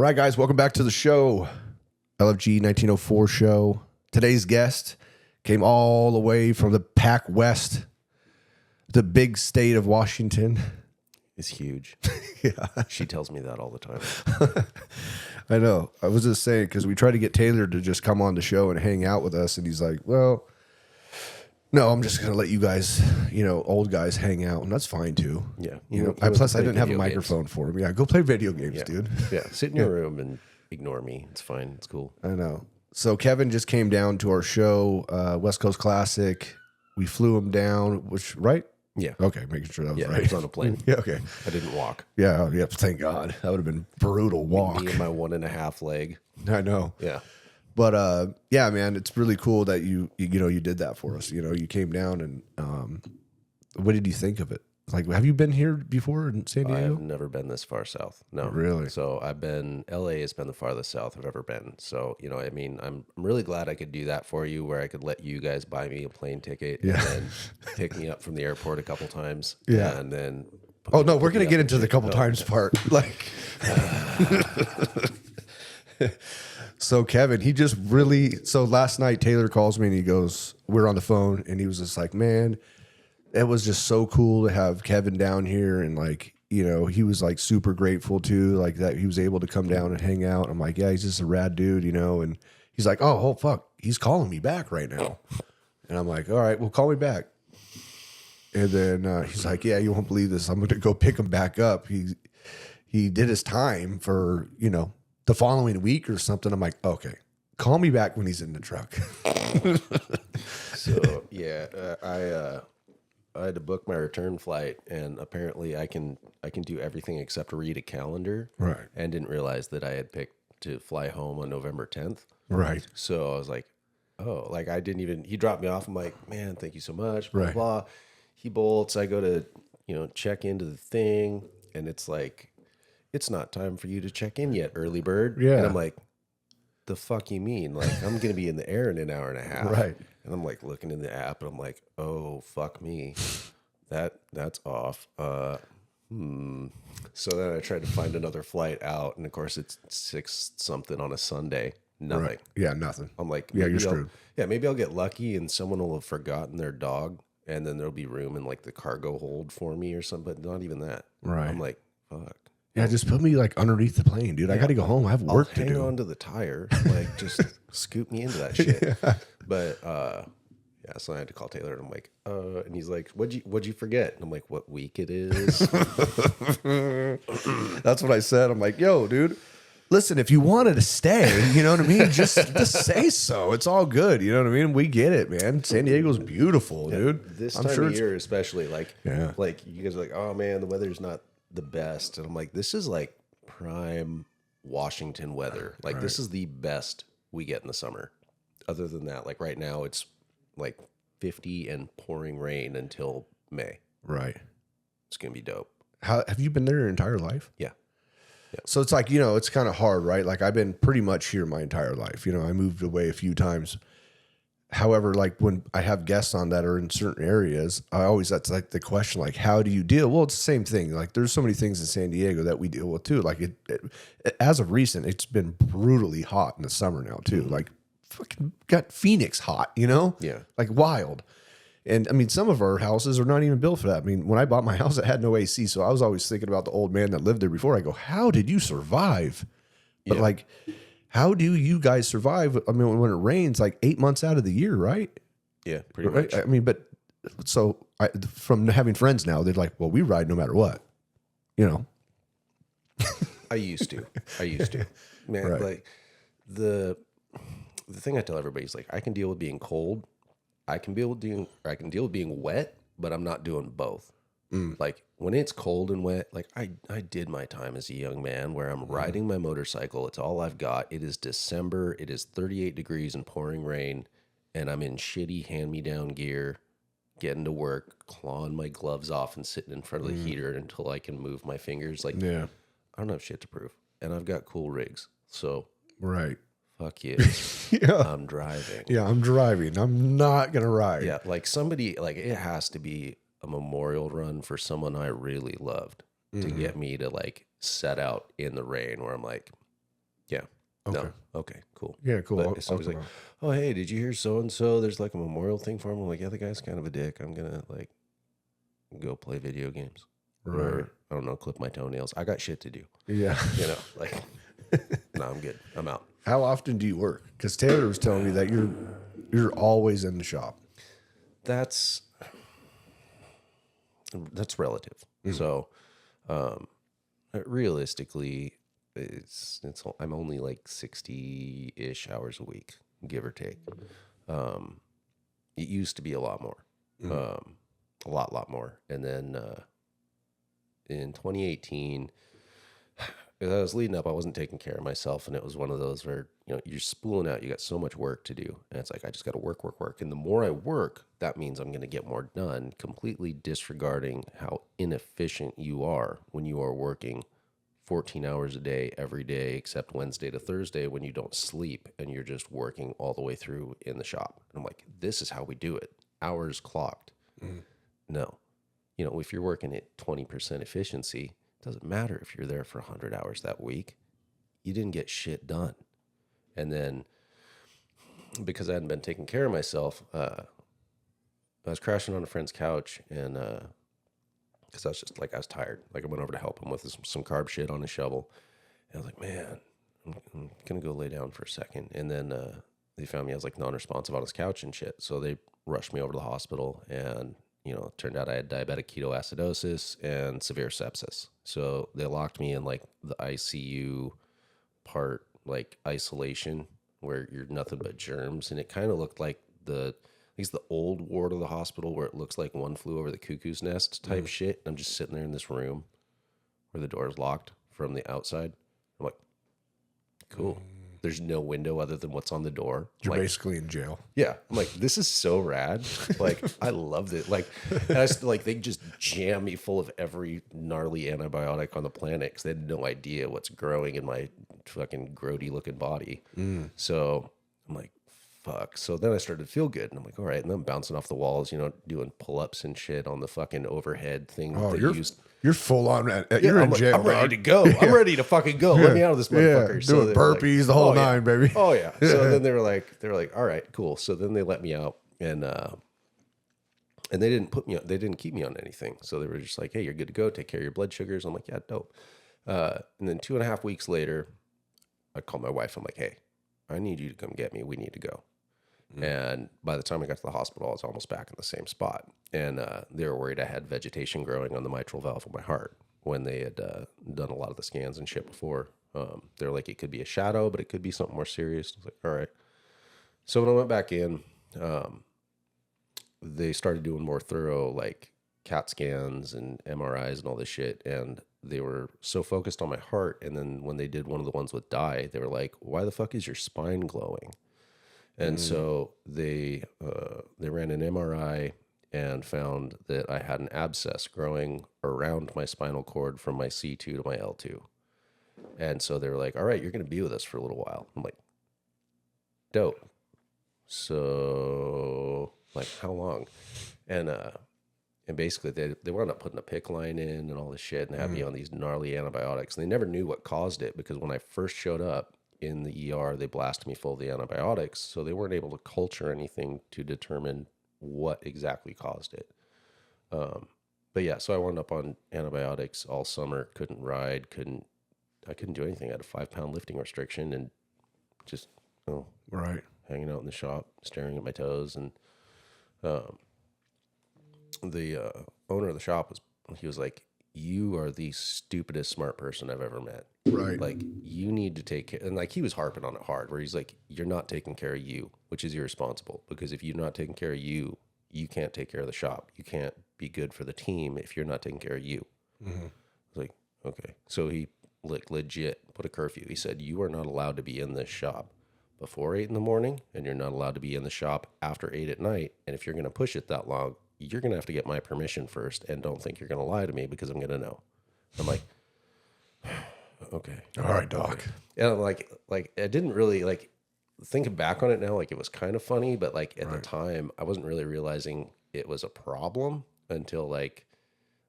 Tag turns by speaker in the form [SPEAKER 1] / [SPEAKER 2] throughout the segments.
[SPEAKER 1] All right, guys, welcome back to the show. LFG 1904 show. Today's guest came all the way from the Pac West, the big state of Washington.
[SPEAKER 2] Is huge.
[SPEAKER 1] Yeah.
[SPEAKER 2] She tells me that all the time.
[SPEAKER 1] I know. I was just saying, because we tried to get Taylor to just come on the show and hang out with us, and he's like, well, no, I'm just going to let you guys, old guys hang out, and that's fine, too.
[SPEAKER 2] Yeah.
[SPEAKER 1] Plus, I didn't have a microphone for him. Yeah, go play video games, dude.
[SPEAKER 2] Yeah, sit in your room and ignore me. It's fine. It's cool.
[SPEAKER 1] I know. So Kevin just came down to our show, West Coast Classic. We flew him down, right?
[SPEAKER 2] Yeah.
[SPEAKER 1] Okay, making sure that was right.
[SPEAKER 2] I was on a plane.
[SPEAKER 1] Yeah, okay.
[SPEAKER 2] I didn't walk.
[SPEAKER 1] Yeah, thank God. That would have been brutal walk.
[SPEAKER 2] Me and my 1.5 leg.
[SPEAKER 1] I know.
[SPEAKER 2] Yeah.
[SPEAKER 1] But yeah, man, it's really cool that you did that for us. You came down and what did you think of it? Like, have you been here before in San Diego?
[SPEAKER 2] I've never been this far south. No.
[SPEAKER 1] Really?
[SPEAKER 2] So LA has been the farthest south I've ever been. So, I'm really glad I could do that for you, where I could let you guys buy me a plane ticket and then pick me up from the airport a couple times.
[SPEAKER 1] Yeah.
[SPEAKER 2] And then.
[SPEAKER 1] Oh, no, we're going to get into the couple times part. Like, so Kevin, so last night Taylor calls me and he goes, we're on the phone, and he was just like, man, it was just so cool to have Kevin down here. And like, he was like super grateful too, like that he was able to come down and hang out. I'm like, yeah, he's just a rad dude, and he's like, oh fuck, he's calling me back right now. And I'm like, all right, well, call me back. And then he's like, yeah, you won't believe this. I'm going to go pick him back up. He did his time for, the following week or something. I'm like, okay, call me back when he's in the truck.
[SPEAKER 2] So yeah, I had to book my return flight, and apparently I can do everything except read a calendar.
[SPEAKER 1] Right.
[SPEAKER 2] And didn't realize that I had picked to fly home on November 10th.
[SPEAKER 1] Right.
[SPEAKER 2] So I was like, oh, like he dropped me off. I'm like, man, thank you so much. Blah,
[SPEAKER 1] Right.
[SPEAKER 2] blah. He bolts. I go to, check into the thing, and it's like, it's not time for you to check in yet, early bird.
[SPEAKER 1] Yeah.
[SPEAKER 2] And I'm like, the fuck you mean? Like, I'm going to be in the air in an hour and a half.
[SPEAKER 1] Right.
[SPEAKER 2] And I'm like looking in the app, and I'm like, oh, fuck me. That's off. So then I tried to find another flight out, and of course it's 6 something on a Sunday. Nothing.
[SPEAKER 1] Right. Yeah, nothing.
[SPEAKER 2] I'm like,
[SPEAKER 1] yeah, you're screwed.
[SPEAKER 2] Maybe I'll get lucky and someone will have forgotten their dog, and then there'll be room in like the cargo hold for me or something, but not even that.
[SPEAKER 1] Right.
[SPEAKER 2] I'm like, fuck.
[SPEAKER 1] Yeah, just put me like underneath the plane, dude. I got to go home. I have work to do.
[SPEAKER 2] Hang on to the tire, like just scoop me into that shit. Yeah. But yeah, so I had to call Taylor, and I'm like, and he's like, what'd you forget? And I'm like, what week it is?
[SPEAKER 1] That's what I said. I'm like, yo, dude, listen, if you wanted to stay, you know what I mean? Just say so. It's all good. You know what I mean? We get it, man. San Diego's beautiful, dude.
[SPEAKER 2] This time of year, especially, like you guys are like, oh man, the weather's not the best. And I'm like, this is like prime Washington weather. Like this is the best we get in the summer. Other than that, like right now it's like 50 and pouring rain until May.
[SPEAKER 1] Right.
[SPEAKER 2] It's going to be dope.
[SPEAKER 1] How have you been there your entire life?
[SPEAKER 2] Yeah.
[SPEAKER 1] So it's like, it's kind of hard, right? Like I've been pretty much here my entire life. I moved away a few times. However, like when I have guests on that are in certain areas, that's like the question, like, how do you deal? Well, it's the same thing. Like there's so many things in San Diego that we deal with too. Like as of recent, it's been brutally hot in the summer now too. Like fucking got Phoenix hot,
[SPEAKER 2] Yeah.
[SPEAKER 1] like wild. And I mean, some of our houses are not even built for that. I mean, when I bought my house, it had no AC. So I was always thinking about the old man that lived there before. I go, how did you survive? But like, how do you guys survive? I mean, when it rains like 8 months out of the year, right?
[SPEAKER 2] Yeah, pretty much.
[SPEAKER 1] I mean, but so from having friends now, they're like, well, we ride no matter what,
[SPEAKER 2] I used to, man.
[SPEAKER 1] Right.
[SPEAKER 2] Like the thing I tell everybody is like, I can deal with being cold. I can deal with being wet, but I'm not doing both. Like when it's cold and wet, like I did my time as a young man where I'm riding my motorcycle. It's all I've got. It is December. It is 38 degrees and pouring rain. And I'm in shitty hand-me-down gear, getting to work, clawing my gloves off and sitting in front of the heater until I can move my fingers. Like, I don't have shit to prove. And I've got cool rigs. So,
[SPEAKER 1] right.
[SPEAKER 2] Fuck you.
[SPEAKER 1] Yeah.
[SPEAKER 2] I'm driving.
[SPEAKER 1] Yeah, I'm driving. I'm not going to ride.
[SPEAKER 2] Yeah, like somebody, like it has to be a memorial run for someone I really loved to get me to like set out in the rain where I'm like, Yeah.
[SPEAKER 1] Okay.
[SPEAKER 2] No. Okay, cool.
[SPEAKER 1] Yeah, cool.
[SPEAKER 2] But as soon as like, oh, hey, did you hear so-and-so? There's like a memorial thing for him. I'm like, yeah, the guy's kind of a dick. I'm going to like go play video games.
[SPEAKER 1] Right.
[SPEAKER 2] Or, I don't know, clip my toenails. I got shit to do.
[SPEAKER 1] Yeah.
[SPEAKER 2] You know, like, no, I'm good. I'm out.
[SPEAKER 1] How often do you work? Because Taylor was telling me that you're always in the shop.
[SPEAKER 2] That's relative. So, realistically, I'm only like 60-ish hours a week, give or take. It used to be a lot more, a lot more. And then in 2018, as I was leading up, I wasn't taking care of myself, and it was one of those where you're spooling out. You got so much work to do, and it's like I just got to work. And the more I work, that means I'm going to get more done. Completely disregarding how inefficient you are when you are working 14 hours a day every day, except Wednesday to Thursday when you don't sleep and you're just working all the way through in the shop. And I'm like, this is how we do it. Hours clocked. No, if you're working at 20% efficiency. Doesn't matter if you're there for 100 hours that week. You didn't get shit done. And then because I hadn't been taking care of myself, I was crashing on a friend's couch, and because I was tired. Like I went over to help him with some carb shit on his shovel. And I was like, man, I'm going to go lay down for a second. And then they found me, I was like non-responsive on his couch and shit. So they rushed me over to the hospital, and it turned out I had diabetic ketoacidosis and severe sepsis. So they locked me in like the ICU part, like isolation, where you're nothing but germs. And it kind of looked like at least the old ward of the hospital, where it looks like one flew over the cuckoo's nest type shit. And I'm just sitting there in this room where the door is locked from the outside. I'm like, cool. There's no window other than what's on the door.
[SPEAKER 1] You're basically in jail.
[SPEAKER 2] Yeah. I'm like, this is so rad. Like, I loved it. Like, and they just jam me full of every gnarly antibiotic on the planet because they had no idea what's growing in my fucking grody looking body. So I'm like, fuck. So then I started to feel good, and I'm like, all right. And then I'm bouncing off the walls, doing pull-ups and shit on the fucking overhead thing that they used.
[SPEAKER 1] You're full on. You're in jail.
[SPEAKER 2] I'm ready to go. I'm ready to fucking go. Let me out of this motherfucker.
[SPEAKER 1] Yeah, doing burpees, the whole nine, baby.
[SPEAKER 2] Oh yeah. So then they were like, all right, cool. So then they let me out, and they didn't put me on. They didn't keep me on anything. So they were just like, hey, you're good to go. Take care of your blood sugars. I'm like, yeah, dope. And then 2.5 weeks later, I called my wife. I'm like, hey, I need you to come get me. We need to go. And by the time I got to the hospital, I was almost back in the same spot. And they were worried I had vegetation growing on the mitral valve of my heart when they had done a lot of the scans and shit before. They're like, it could be a shadow, but it could be something more serious. I was like, all right. So when I went back in, they started doing more thorough, like, CAT scans and MRIs and all this shit. And they were so focused on my heart. And then when they did one of the ones with dye, they were like, why the fuck is your spine glowing? And so they ran an MRI and found that I had an abscess growing around my spinal cord from my C2 to my L2. And so they were like, all right, you're going to be with us for a little while. I'm like, dope. So, like, how long? And basically they wound up putting a PICC line in and all this shit, and had me on these gnarly antibiotics. And they never knew what caused it, because when I first showed up in the ER, they blasted me full of the antibiotics. So they weren't able to culture anything to determine what exactly caused it. But yeah, so I wound up on antibiotics all summer, couldn't ride, I couldn't do anything. I had a 5-pound lifting restriction, and just,
[SPEAKER 1] Right.
[SPEAKER 2] hanging out in the shop, staring at my toes. And the owner of the shop was like, you are the stupidest smart person I've ever met.
[SPEAKER 1] Right.
[SPEAKER 2] Like, you need to take care. And like, he was harping on it hard, where he's like, you're not taking care of you, which is irresponsible, because if you're not taking care of you, you can't take care of the shop. You can't be good for the team if you're not taking care of you. I was like, okay. So he like legit put a curfew. He said, you are not allowed to be in this shop before 8 a.m, and you're not allowed to be in the shop after 8 p.m. And if you're going to push it that long, you're going to have to get my permission first, and don't think you're going to lie to me, because I'm going to know. I'm like, okay.
[SPEAKER 1] All right, doc.
[SPEAKER 2] Okay. And I'm like I didn't really, like, thinking back on it now, like, it was kind of funny, but like at the time I wasn't really realizing it was a problem until like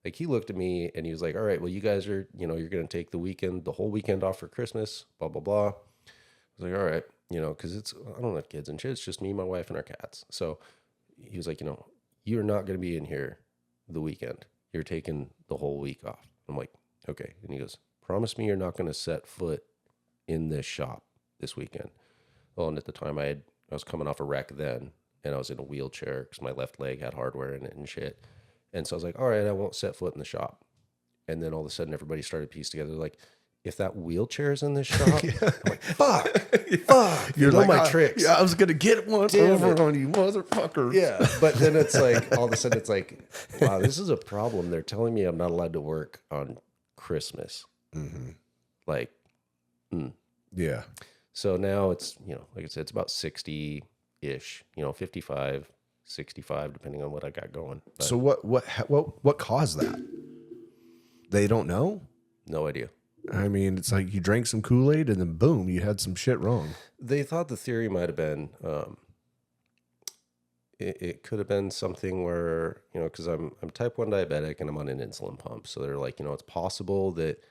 [SPEAKER 2] Like he looked at me and he was like, all right, well, you guys are, you're going to take the whole weekend off for Christmas, blah, blah, blah. I was like, all right, cause I don't have kids and shit. It's just me, my wife, and our cats. So he was like, you're not going to be in here the weekend. You're taking the whole week off. I'm like, okay. And he goes, promise me you're not going to set foot in this shop this weekend. Well, and at the time I was coming off a wreck then, and I was in a wheelchair because my left leg had hardware in it and shit. And so I was like, all right, I won't set foot in the shop. And then all of a sudden everybody started to piece together like, if that wheelchair is in this shop, I'm like, fuck.
[SPEAKER 1] You're like,
[SPEAKER 2] my tricks.
[SPEAKER 1] Yeah, I was going to get one over on you, motherfuckers.
[SPEAKER 2] Yeah. But then it's like, all of a sudden it's like, wow, this is a problem. They're telling me I'm not allowed to work on Christmas.
[SPEAKER 1] Mm-hmm.
[SPEAKER 2] Like,
[SPEAKER 1] yeah.
[SPEAKER 2] So now it's, like I said, it's about 60-ish, 55, 65, depending on what I got going. But
[SPEAKER 1] So what caused that? They don't know?
[SPEAKER 2] no idea.
[SPEAKER 1] I mean, it's like you drank some Kool-Aid and then boom, you had some shit wrong.
[SPEAKER 2] They thought the theory might have been, it could have been something where, because I'm type 1 diabetic and I'm on an insulin pump. So they're like, it's possible that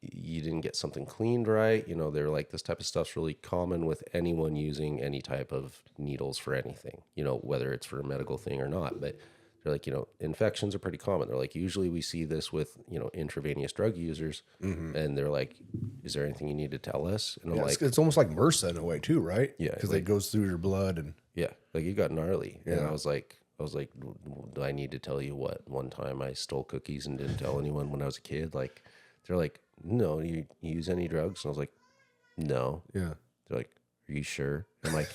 [SPEAKER 2] you didn't get something cleaned right. They're like, this type of stuff's really common with anyone using any type of needles for anything, whether it's for a medical thing or not. But they're like, infections are pretty common. They're like, usually we see this with, intravenous drug users. Mm-hmm. And they're like, is there anything you need to tell us? And I'm like,
[SPEAKER 1] it's almost like MRSA in a way too, right?
[SPEAKER 2] Yeah,
[SPEAKER 1] Because
[SPEAKER 2] like,
[SPEAKER 1] it goes through your blood and
[SPEAKER 2] yeah, like you got gnarly.
[SPEAKER 1] Yeah.
[SPEAKER 2] And I was like, do I need to tell you what one time I stole cookies and didn't tell anyone when I was a kid? Like, they're like, no, you use any drugs? And I was like, no.
[SPEAKER 1] yeah.
[SPEAKER 2] They're like, are you sure? I'm like,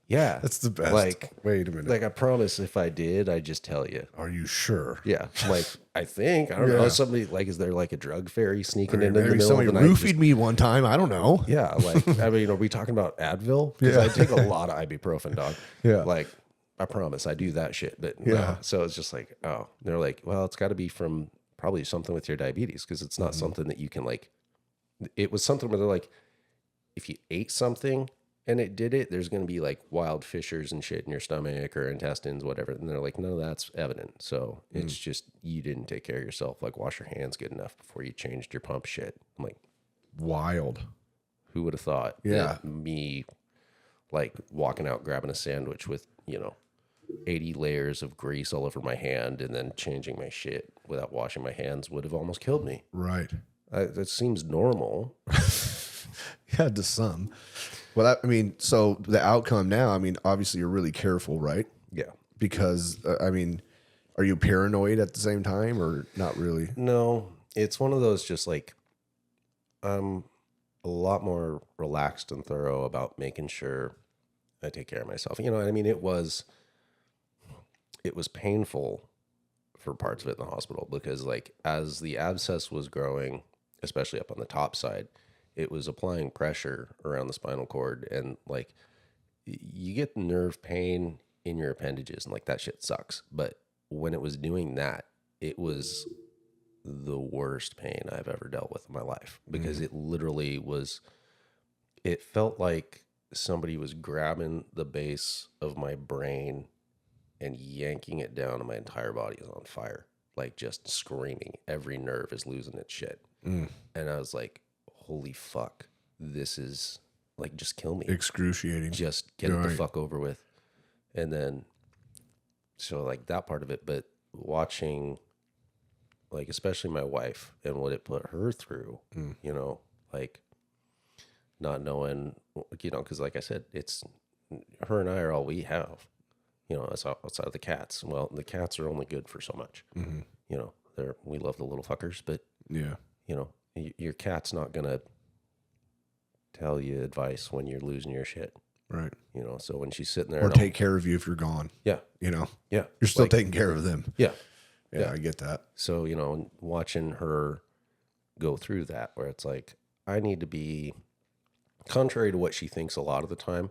[SPEAKER 2] yeah.
[SPEAKER 1] That's the best.
[SPEAKER 2] Like,
[SPEAKER 1] wait a minute.
[SPEAKER 2] like I promise if I did, I'd just tell you.
[SPEAKER 1] Are you sure?
[SPEAKER 2] Yeah. I'm like, I think. I don't know. Somebody, like, is there like a drug fairy sneaking into the
[SPEAKER 1] Maybe
[SPEAKER 2] middle
[SPEAKER 1] somebody
[SPEAKER 2] of the night?
[SPEAKER 1] roofied me one time. I don't know.
[SPEAKER 2] Yeah. Like, I mean, are we talking about Advil? Because I take a lot of ibuprofen, dog.
[SPEAKER 1] Yeah.
[SPEAKER 2] Like, I promise I do that shit. But
[SPEAKER 1] Yeah.
[SPEAKER 2] no. So it's just like, oh, they're like, well, it's got to be from probably something with your diabetes because it's not something that you can like. It was something where they're like, if you ate something and it did it, there's going to be like wild fissures and shit in your stomach or intestines, whatever. And they're like, none of that's evident. So it's just, you didn't take care of yourself. Like wash your hands good enough before you changed your pump shit. I'm like,
[SPEAKER 1] Wild.
[SPEAKER 2] who would have thought
[SPEAKER 1] Yeah.
[SPEAKER 2] that me like walking out, grabbing a sandwich with, 80 layers of grease all over my hand and then changing my shit without washing my hands would have almost killed me.
[SPEAKER 1] Right.
[SPEAKER 2] That seems normal.
[SPEAKER 1] Yeah, to some. Well, I mean, so the outcome now, I mean, obviously you're really careful, right?
[SPEAKER 2] Yeah.
[SPEAKER 1] Because, I mean, are you paranoid at the same time or not really?
[SPEAKER 2] No, it's one of those just like, I'm a lot more relaxed and thorough about making sure I take care of myself. You know what I mean? It was painful for parts of it in the hospital because like as the abscess was growing, especially up on the top side, it was applying pressure around the spinal cord and like you get nerve pain in your appendages and like that shit sucks. But when it was doing that, it was the worst pain I've ever dealt with in my life because it literally was, it felt like somebody was grabbing the base of my brain and yanking it down and my entire body is on fire. Like just screaming. Every nerve is losing its shit. And I was like, holy fuck. This is like, just kill me.
[SPEAKER 1] Excruciating.
[SPEAKER 2] Just get it the fuck over with. And then, so like that part of it, but watching like, especially my wife and what it put her through, like not knowing, cause like I said, it's her and I are all we have. Outside of the cats. Well, the cats are only good for so much. We love the little fuckers, but
[SPEAKER 1] yeah,
[SPEAKER 2] your cat's not gonna tell you advice when you're losing your shit,
[SPEAKER 1] right?
[SPEAKER 2] So when she's sitting there,
[SPEAKER 1] Or take care of you if you're gone.
[SPEAKER 2] yeah,
[SPEAKER 1] Yeah,
[SPEAKER 2] you're
[SPEAKER 1] still taking care of them.
[SPEAKER 2] Yeah,
[SPEAKER 1] yeah, I get that.
[SPEAKER 2] So watching her go through that, where it's like I need to be, contrary to what she thinks a lot of the time.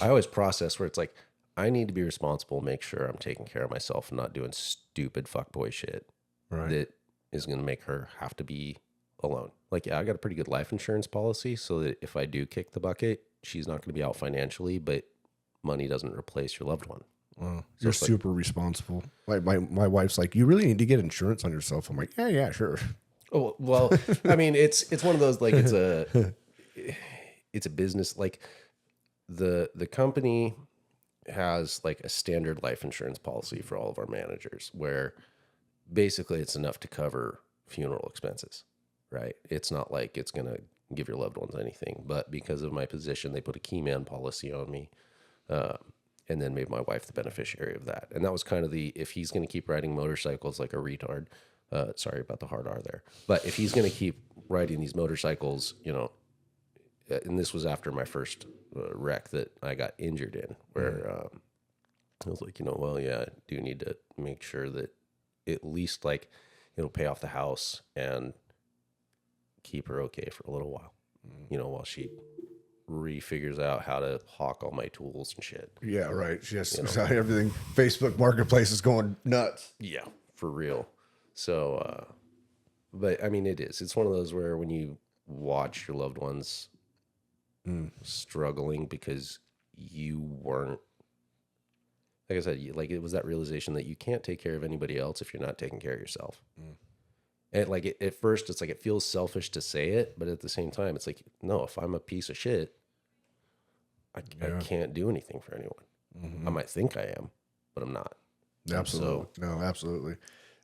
[SPEAKER 2] I always process where it's like, I need to be responsible, make sure I'm taking care of myself and not doing stupid fuckboy shit that is going to make her have to be alone. Like, yeah, I got a pretty good life insurance policy so that if I do kick the bucket, she's not going to be out financially, but money doesn't replace your loved one.
[SPEAKER 1] Wow. You're super responsible. My wife's like, you really need to get insurance on yourself. I'm like, yeah, sure.
[SPEAKER 2] Oh, well, I mean, it's one of those, like, it's a business. Like, the company has like a standard life insurance policy for all of our managers where basically it's enough to cover funeral expenses, right? It's not like it's going to give your loved ones anything, but because of my position, they put a key man policy on me, and then made my wife the beneficiary of that. And that was kind of if he's going to keep riding motorcycles like a retard, sorry about the hard R there, but if he's going to keep riding these motorcycles, and this was after my first wreck that I got injured in, where I was like, well, yeah, I do need to make sure that at least like it'll pay off the house and keep her okay for a little while, while she refigures out how to hawk all my tools and shit.
[SPEAKER 1] Yeah, right. Yes, everything. Facebook Marketplace is going nuts.
[SPEAKER 2] Yeah, for real. So, but I mean, it's one of those where when you watch your loved ones struggling because you weren't, like I said, it was that realization that you can't take care of anybody else if you're not taking care of yourself. And like at first it's like it feels selfish to say it, but at the same time it's like, no, if I'm a piece of shit, I can't do anything for anyone. I might think I am, but I'm not.
[SPEAKER 1] Absolutely. No, absolutely.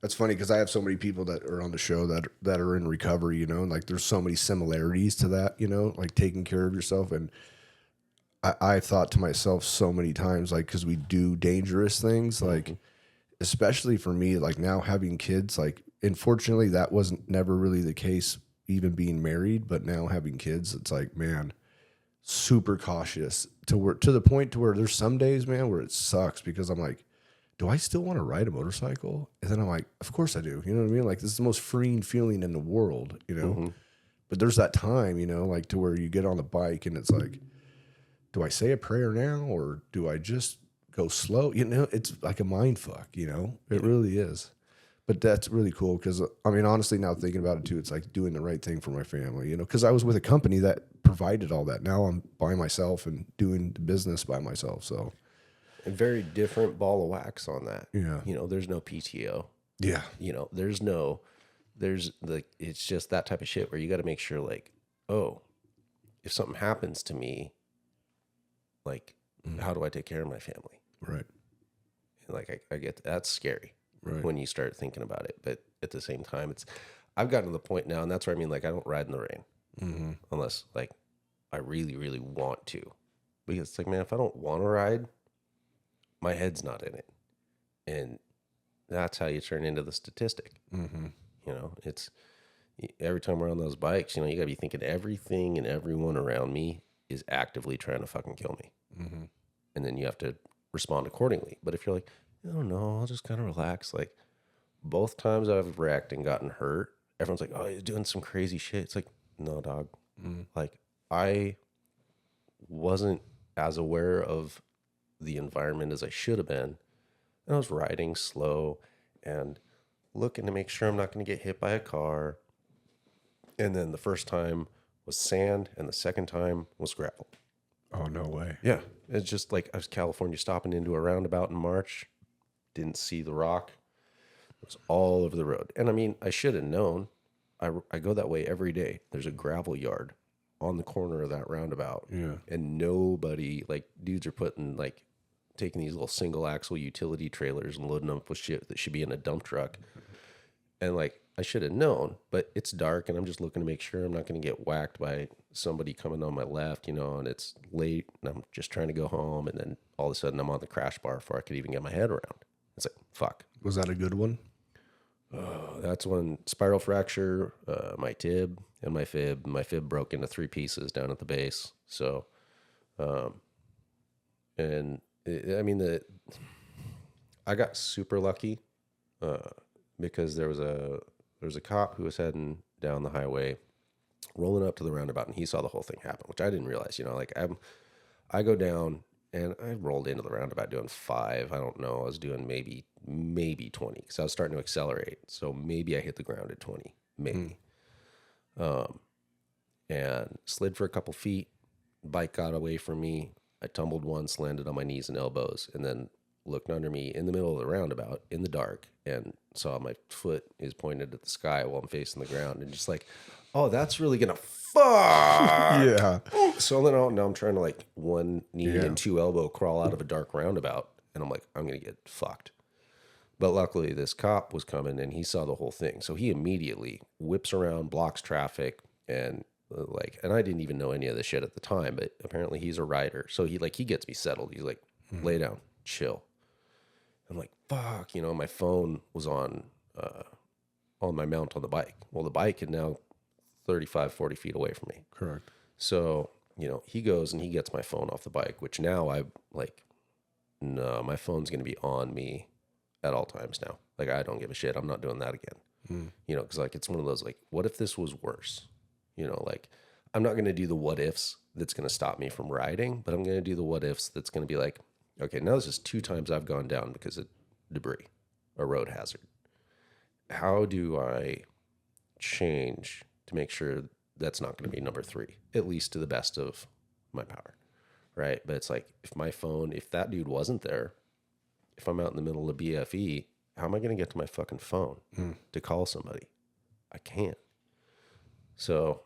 [SPEAKER 1] That's funny because I have so many people that are on the show that are in recovery, and like there's so many similarities to that, like taking care of yourself. And I thought to myself so many times, like, because we do dangerous things, like, especially for me, like now having kids, like, unfortunately, that wasn't never really the case, even being married. But now having kids, it's like, man, super cautious to the point to where there's some days, man, where it sucks because I'm like, do I still want to ride a motorcycle? And then I'm like, of course I do. You know what I mean? Like, this is the most freeing feeling in the world, But there's that time, like to where you get on the bike and it's like, do I say a prayer now or do I just go slow? It's like a mind fuck, It really is. But that's really cool because, I mean, honestly, now thinking about it too, it's like doing the right thing for my family, because I was with a company that provided all that. Now I'm by myself and doing the business by myself. So
[SPEAKER 2] a very different ball of wax on that.
[SPEAKER 1] Yeah.
[SPEAKER 2] There's no PTO.
[SPEAKER 1] Yeah.
[SPEAKER 2] It's just that type of shit where you got to make sure, like, oh, if something happens to me, like, how do I take care of my family?
[SPEAKER 1] Right.
[SPEAKER 2] And like, I get that's scary
[SPEAKER 1] right.
[SPEAKER 2] when you start thinking about it. But at the same time, I've gotten to the point now, and that's where I mean, like, I don't ride in the rain unless like I really, really want to, because it's like, man, if I don't want to ride, my head's not in it. And that's how you turn into the statistic. It's every time we're on those bikes, you got to be thinking everything and everyone around me is actively trying to fucking kill me. And then you have to respond accordingly. But if you're like, oh no, I'll just kind of relax. Like, both times I've wrecked and gotten hurt, everyone's like, oh, you're doing some crazy shit. It's like, no, dog. Like, I wasn't as aware of the environment as I should have been. And I was riding slow and looking to make sure I'm not going to get hit by a car. And then the first time was sand and the second time was gravel.
[SPEAKER 1] Oh, no way.
[SPEAKER 2] Yeah. It's just like I was California stopping into a roundabout in March. Didn't see the rock. It was all over the road. And I mean, I should have known. I go that way every day. There's a gravel yard on the corner of that roundabout.
[SPEAKER 1] Yeah.
[SPEAKER 2] And nobody, like, dudes are taking these little single axle utility trailers and loading them up with shit that should be in a dump truck. And like, I should have known, but it's dark and I'm just looking to make sure I'm not going to get whacked by somebody coming on my left, and it's late and I'm just trying to go home. And then all of a sudden I'm on the crash bar before I could even get my head around. It's like, fuck.
[SPEAKER 1] Was that a good one?
[SPEAKER 2] That's when spiral fracture, my tib and my fib. My fib broke into 3 pieces down at the base. So, I got super lucky, because there was a cop who was heading down the highway, rolling up to the roundabout, and he saw the whole thing happen, which I didn't realize. I go down and I rolled into the roundabout doing 5. I don't know. I was doing maybe 20 because I was starting to accelerate. So maybe I hit the ground at 20, maybe. And slid for a couple feet. Bike got away from me. I tumbled once, landed on my knees and elbows, and then looked under me in the middle of the roundabout in the dark and saw my foot is pointed at the sky while I'm facing the ground and just like, oh, that's really gonna fuck.
[SPEAKER 1] Yeah.
[SPEAKER 2] So then now I'm trying to like one knee and two elbow crawl out of a dark roundabout, and I'm like, I'm gonna get fucked. But luckily, this cop was coming and he saw the whole thing, so he immediately whips around, blocks traffic, and and I didn't even know any of this shit at the time, but apparently he's a rider, so he gets me settled. He's like, lay down, chill. I'm like, fuck, my phone was on my mount on the bike. Well, the bike is now 35, 40 feet away from me.
[SPEAKER 1] Correct.
[SPEAKER 2] So, he goes and he gets my phone off the bike, which now I like, no, my phone's going to be on me at all times now. Like, I don't give a shit. I'm not doing that again. Because like, it's one of those, like, what if this was worse? Like, I'm not going to do the what ifs that's going to stop me from riding, but I'm going to do the what ifs that's going to be like, okay, now this is 2 times I've gone down because of debris, a road hazard. How do I change to make sure that's not going to be number 3, at least to the best of my power, right? But it's like, if that dude wasn't there, if I'm out in the middle of BFE, how am I going to get to my fucking phone to call somebody? I can't. So,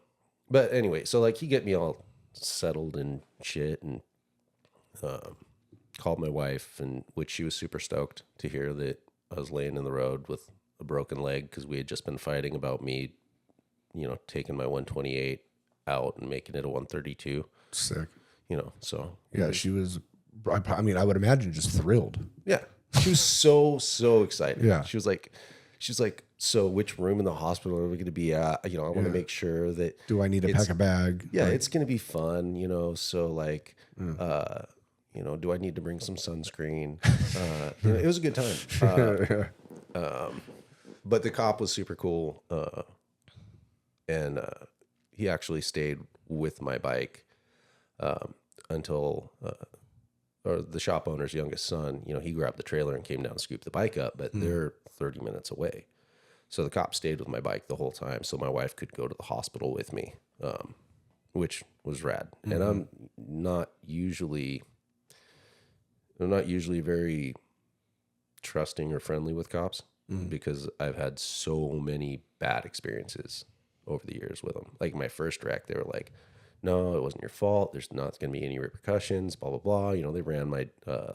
[SPEAKER 2] but anyway, so like he get me all settled and shit and called my wife, and which she was super stoked to hear that I was laying in the road with a broken leg because we had just been fighting about me, taking my 128 out and making it a 132.
[SPEAKER 1] Sick.
[SPEAKER 2] So
[SPEAKER 1] yeah, she was. I mean, I would imagine just thrilled.
[SPEAKER 2] Yeah, she was so excited.
[SPEAKER 1] Yeah,
[SPEAKER 2] she's like, so which room in the hospital are we going to be at? I want to make sure that.
[SPEAKER 1] Do I need to pack a bag?
[SPEAKER 2] Yeah, it's going to be fun. So like, do I need to bring some sunscreen? It was a good time. But the cop was super cool, and he actually stayed with my bike until. Or the shop owner's youngest son, he grabbed the trailer and came down and scooped the bike up, but they're 30 minutes away. So the cop stayed with my bike the whole time, so my wife could go to the hospital with me, which was rad. And I'm not usually very trusting or friendly with cops because I've had so many bad experiences over the years with them. Like my first wreck, they were like, no, it wasn't your fault. There's not going to be any repercussions, blah, blah, blah. They ran my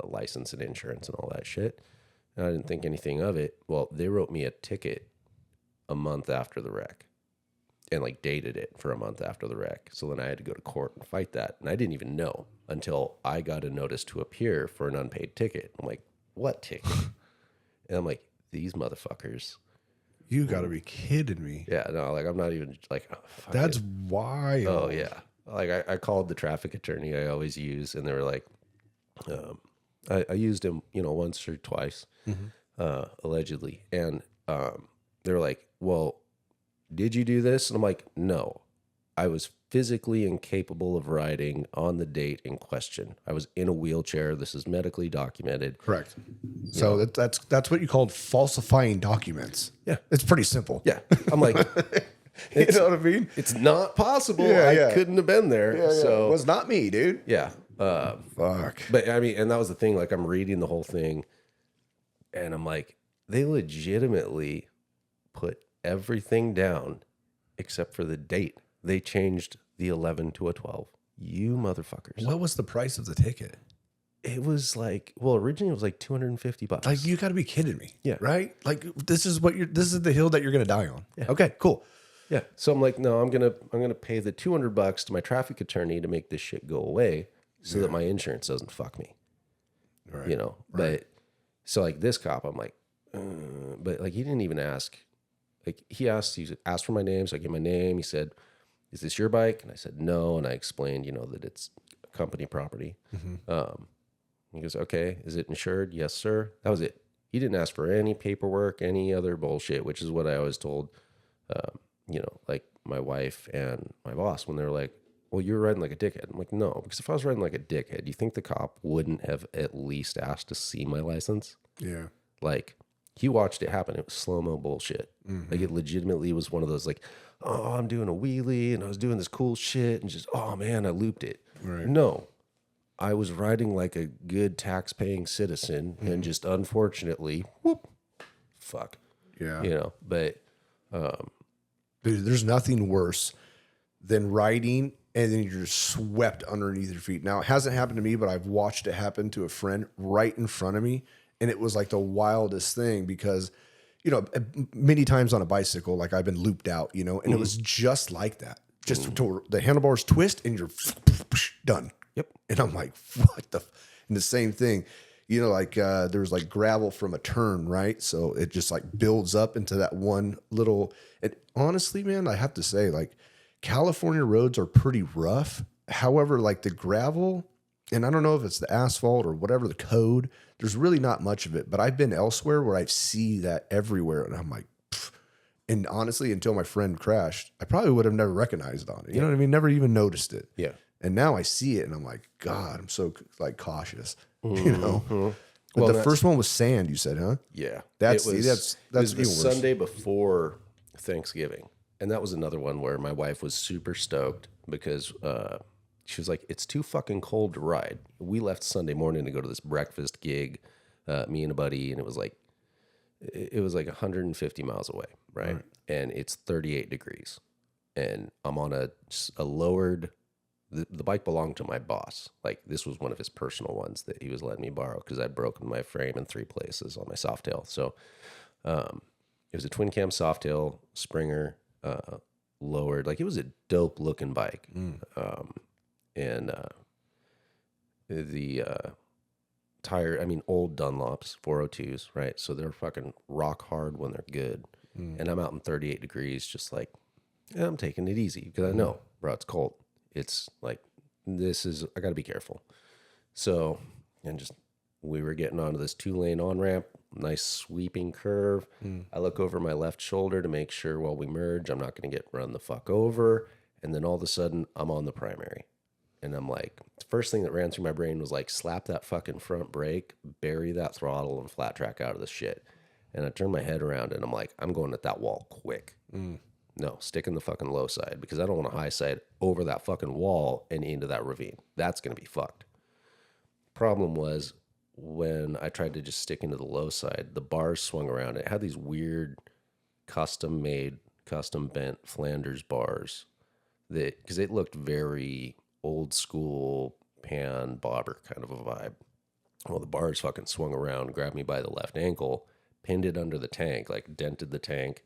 [SPEAKER 2] license and insurance and all that shit. And I didn't think anything of it. Well, they wrote me a ticket a month after the wreck and like dated it for a month after the wreck. So then I had to go to court and fight that. And I didn't even know until I got a notice to appear for an unpaid ticket. I'm like, what ticket? And I'm like, these motherfuckers.
[SPEAKER 1] You got to be kidding me.
[SPEAKER 2] Yeah, no, like I'm not even like. Oh,
[SPEAKER 1] that's wild.
[SPEAKER 2] Oh, yeah. Like I called the traffic attorney I always use, and they were like, I used him, once or twice, allegedly. And they were like, well, did you do this? And I'm like, no, I was physically incapable of riding on the date in question. I was in a wheelchair. This is medically documented.
[SPEAKER 1] Correct. So that's what you called falsifying documents.
[SPEAKER 2] Yeah.
[SPEAKER 1] It's pretty simple.
[SPEAKER 2] Yeah. I'm like...
[SPEAKER 1] You know what I mean?
[SPEAKER 2] It's not possible. I couldn't have been there.
[SPEAKER 1] Yeah.
[SPEAKER 2] So
[SPEAKER 1] it was not me, dude.
[SPEAKER 2] Yeah.
[SPEAKER 1] Fuck.
[SPEAKER 2] But I mean, and that was the thing. Like, I'm reading the whole thing, and I'm like, they legitimately put everything down except for the date. They changed the 11 to a 12. You motherfuckers.
[SPEAKER 1] What was the price of the ticket?
[SPEAKER 2] It was like, well, originally it was like $250.
[SPEAKER 1] Like, you got to be kidding me.
[SPEAKER 2] Yeah.
[SPEAKER 1] Right? Like, this is the hill that you're going to die on.
[SPEAKER 2] Yeah.
[SPEAKER 1] Okay, cool.
[SPEAKER 2] Yeah. So I'm like, no, I'm gonna pay the $200 to my traffic attorney to make this shit go away, so that my insurance doesn't fuck me.
[SPEAKER 1] Right.
[SPEAKER 2] But so like this cop, I'm like, but like he didn't even ask. Like he asked for my name, so I gave my name. He said, "Is this your bike?" And I said, "No." And I explained, that it's company property. He goes, "Okay, is it insured?" "Yes, sir." That was it. He didn't ask for any paperwork, any other bullshit, which is what I always told. Like my wife and my boss, when they're like, well, you're riding like a dickhead. I'm like, no, because if I was riding like a dickhead, you think the cop wouldn't have at least asked to see my license?
[SPEAKER 1] Yeah.
[SPEAKER 2] Like, he watched it happen. It was slow-mo bullshit. Like, it legitimately was one of those, like, oh, I'm doing a wheelie, and I was doing this cool shit, and just, oh, man, I looped it.
[SPEAKER 1] Right.
[SPEAKER 2] No. I was riding like a good tax-paying citizen, and just unfortunately, whoop, fuck.
[SPEAKER 1] Yeah.
[SPEAKER 2] You know, but
[SPEAKER 1] Dude, there's nothing worse than riding and then you're just swept underneath your feet. Now, it hasn't happened to me, but I've watched it happen to a friend right in front of me. And it was like the wildest thing because, you know, many times on a bicycle, like I've been looped out, you know, and it was just like that. Just the handlebars twist and you're done.
[SPEAKER 2] Yep.
[SPEAKER 1] And I'm like, what the? And the same thing, you know, like there's like gravel from a turn, right? So it just like builds up into that one little. And honestly, man, I have to say, like, California roads are pretty rough. However, like the gravel, and I don't know if it's the asphalt or whatever the code, there's really not much of it. But I've been elsewhere where I see that everywhere. And I'm like, pfft. And honestly, until my friend crashed, I probably would have never recognized on it. You know what I mean? Never even noticed it.
[SPEAKER 2] yeah.
[SPEAKER 1] And now I see it and I'm like, God, I'm so like cautious, you know? But
[SPEAKER 2] Well,
[SPEAKER 1] the first one was sand, you said, huh?
[SPEAKER 2] Yeah.
[SPEAKER 1] That's
[SPEAKER 2] it was
[SPEAKER 1] the
[SPEAKER 2] even worse.
[SPEAKER 1] Sunday.
[SPEAKER 2] Sunday before Thanksgiving. And that was another one where my wife was super stoked because she was like, it's too fucking cold to ride. We left Sunday morning to go to this breakfast gig, me and a buddy, and it was like 150 miles away, right? And it's 38 degrees. And I'm on a lowered, the bike belonged to my boss. Like, this was one of his personal ones that he was letting me borrow because I'd broken my frame in 3 places on my Softail. So it was a twin cam Softail Springer, lowered. Like, it was a dope looking bike. And the tire, I mean, old Dunlops 402s, right? So they're fucking rock hard when they're good. And I'm out in 38 degrees, just like, yeah, I'm taking it easy because I know, bro, it's cold. It's like, I got to be careful. So, and just, we were getting onto this 2-lane on-ramp, nice sweeping curve. I look over my left shoulder to make sure while we merge, I'm not going to get run the fuck over. And then all of a sudden, I'm on the primary. And I'm like, the first thing that ran through my brain was like, slap that fucking front brake, bury that throttle, and flat track out of this shit. And I turned my head around and I'm like, I'm going at that wall quick. No, stick in the fucking low side because I don't want a high side over that fucking wall and into that ravine. That's going to be fucked. Problem was, when I tried to just stick into the low side, the bars swung around. It had these weird custom made, custom bent Flanders bars that, because it looked very old school pan bobber kind of a vibe. Well, the bars fucking swung around, grabbed me by the left ankle, pinned it under the tank, like dented the tank,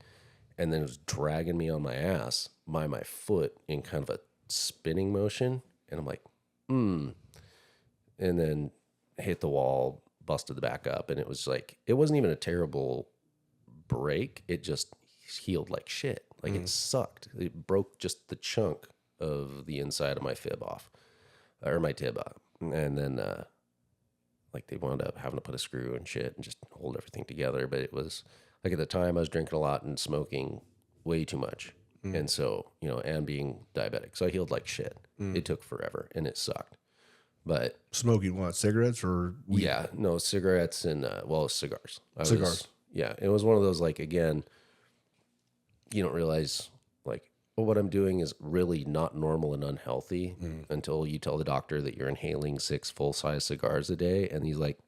[SPEAKER 2] and then it was dragging me on my ass by my foot in kind of a spinning motion. And I'm like, and then hit the wall, busted the back up. And it was like, it wasn't even a terrible break. It just healed like shit. Like it sucked. It broke just the chunk of the inside of my fib off, or my tib up. And then, like, they wound up having to put a screw and shit and just hold everything together. But it was like, at the time I was drinking a lot and smoking way too much. And so, you know, and being diabetic. So I healed like shit. It took forever and it sucked. But
[SPEAKER 1] Smoking what? Cigarettes or weed?
[SPEAKER 2] yeah, no, cigarettes and, cigars.
[SPEAKER 1] Cigars.
[SPEAKER 2] Yeah. It was one of those, like, again, you don't realize, like, well, what I'm doing is really not normal and unhealthy until you tell the doctor that you're inhaling 6 full-size cigars a day. And he's like,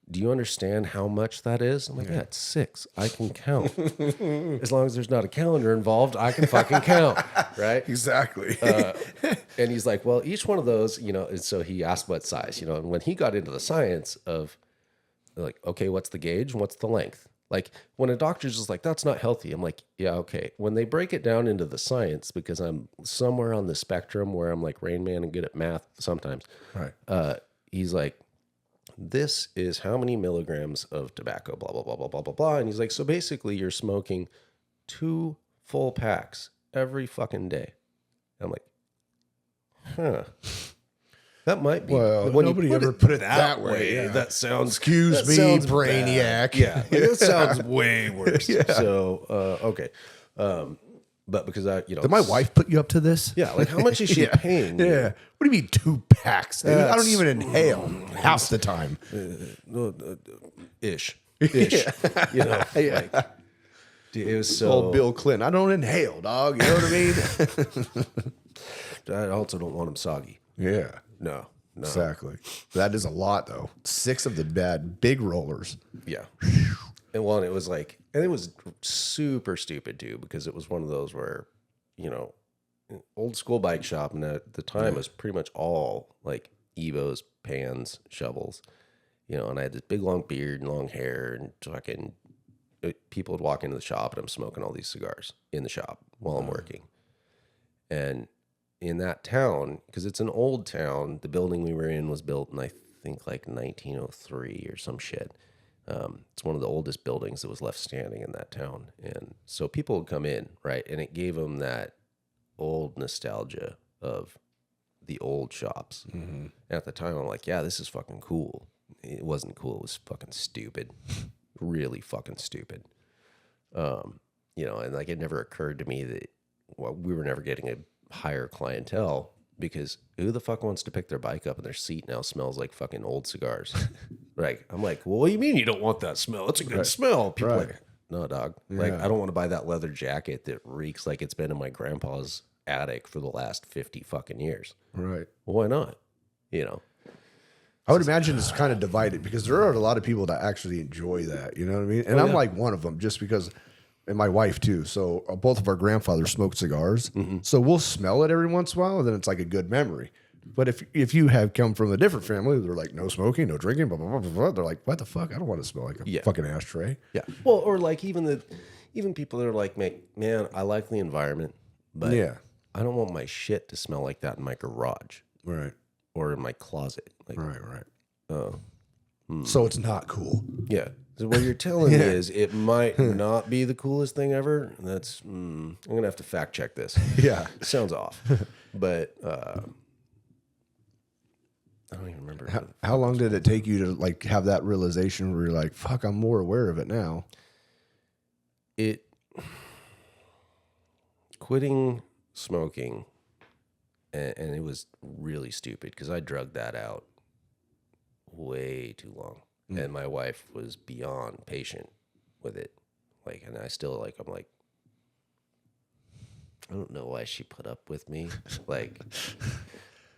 [SPEAKER 2] do you understand how much that is? I'm like, yeah, it's 6. I can count. As long as there's not a calendar involved, I can fucking count, right?
[SPEAKER 1] Exactly.
[SPEAKER 2] And he's like, well, each one of those, you know, and so he asked what size, you know, and when he got into the science of, like, okay, what's the gauge and what's the length? Like, when a doctor's just like, that's not healthy, I'm like, yeah, okay. When they break it down into the science, because I'm somewhere on the spectrum where I'm like Rain Man and good at math sometimes,
[SPEAKER 1] Right.
[SPEAKER 2] He's like, this is how many milligrams of tobacco, blah, blah, blah, blah, blah, blah, blah. And he's like, so basically you're smoking 2 full packs every fucking day. I'm like, huh. That might be.
[SPEAKER 1] Well,
[SPEAKER 2] when
[SPEAKER 1] nobody
[SPEAKER 2] you
[SPEAKER 1] ever put it that way. Yeah.
[SPEAKER 2] That sounds.
[SPEAKER 1] Excuse
[SPEAKER 2] that
[SPEAKER 1] me,
[SPEAKER 2] sounds
[SPEAKER 1] brainiac.
[SPEAKER 2] bad. Yeah, like, that sounds way worse. So, okay, but because
[SPEAKER 1] Did my wife put you up to this?
[SPEAKER 2] Yeah, like, how much is she paying?
[SPEAKER 1] Yeah. What do you mean 2 packs? Dude? I don't even inhale half the time.
[SPEAKER 2] Ish. You know, like, dude, it was so.
[SPEAKER 1] Old Bill Clinton. I don't inhale, dog. You know what I mean?
[SPEAKER 2] I also don't want them soggy.
[SPEAKER 1] Yeah.
[SPEAKER 2] No,
[SPEAKER 1] Exactly. That is a lot, though. 6 of the bad big rollers.
[SPEAKER 2] Yeah. And well, and it was like, and it was super stupid too, because it was one of those where, you know, old school bike shop, and at the time was pretty much all like Evos, pans, shovels, you know, and I had this big long beard and long hair, and fucking people would walk into the shop and I'm smoking all these cigars in the shop while I'm working. And in that town, because it's an old town, the building we were in was built in, I think, like 1903 or some shit. It's one of the oldest buildings that was left standing in that town. And so people would come in, right? And it gave them that old nostalgia of the old shops. And at the time, I'm like, yeah, this is fucking cool. It wasn't cool. It was fucking stupid. Really fucking stupid. You know, and like it never occurred to me that we were never getting a higher clientele, because who the fuck wants to pick their bike up and their seat now smells like fucking old cigars? Like, I'm like, well, what do you mean you don't want that smell? It's a good smell. People are like, no, dog. Like, I don't want to buy that leather jacket that reeks like it's been in my grandpa's attic for the last 50 fucking years.
[SPEAKER 1] Right.
[SPEAKER 2] Well, why not? You know?
[SPEAKER 1] I would imagine it's kind of divided, because there are a lot of people that actually enjoy that. You know what I mean? And I'm like one of them, just because, and my wife too. So both of our grandfathers smoked cigars. So we'll smell it every once in a while, and then it's like a good memory. But if you have come from a different family, they're like, no smoking, no drinking, blah, blah, blah, blah, blah. They're like, what the fuck? I don't want to smell like a fucking ashtray.
[SPEAKER 2] Yeah. Well, or like even people that are like, man, I like the environment, but I don't want my shit to smell like that in my garage.
[SPEAKER 1] Right.
[SPEAKER 2] Or in my closet. Like,
[SPEAKER 1] right. So it's not cool.
[SPEAKER 2] Yeah. So what you're telling me is it might not be the coolest thing ever. That's I'm gonna have to fact check this.
[SPEAKER 1] Yeah.
[SPEAKER 2] Sounds off. But I don't even remember.
[SPEAKER 1] How long did it take you to like have that realization where you're like, fuck, I'm more aware of it now?
[SPEAKER 2] Quitting smoking, and it was really stupid because I drugged that out way too long. And my wife was beyond patient with it. Like, and I still like, I'm like, I don't know why she put up with me. Like,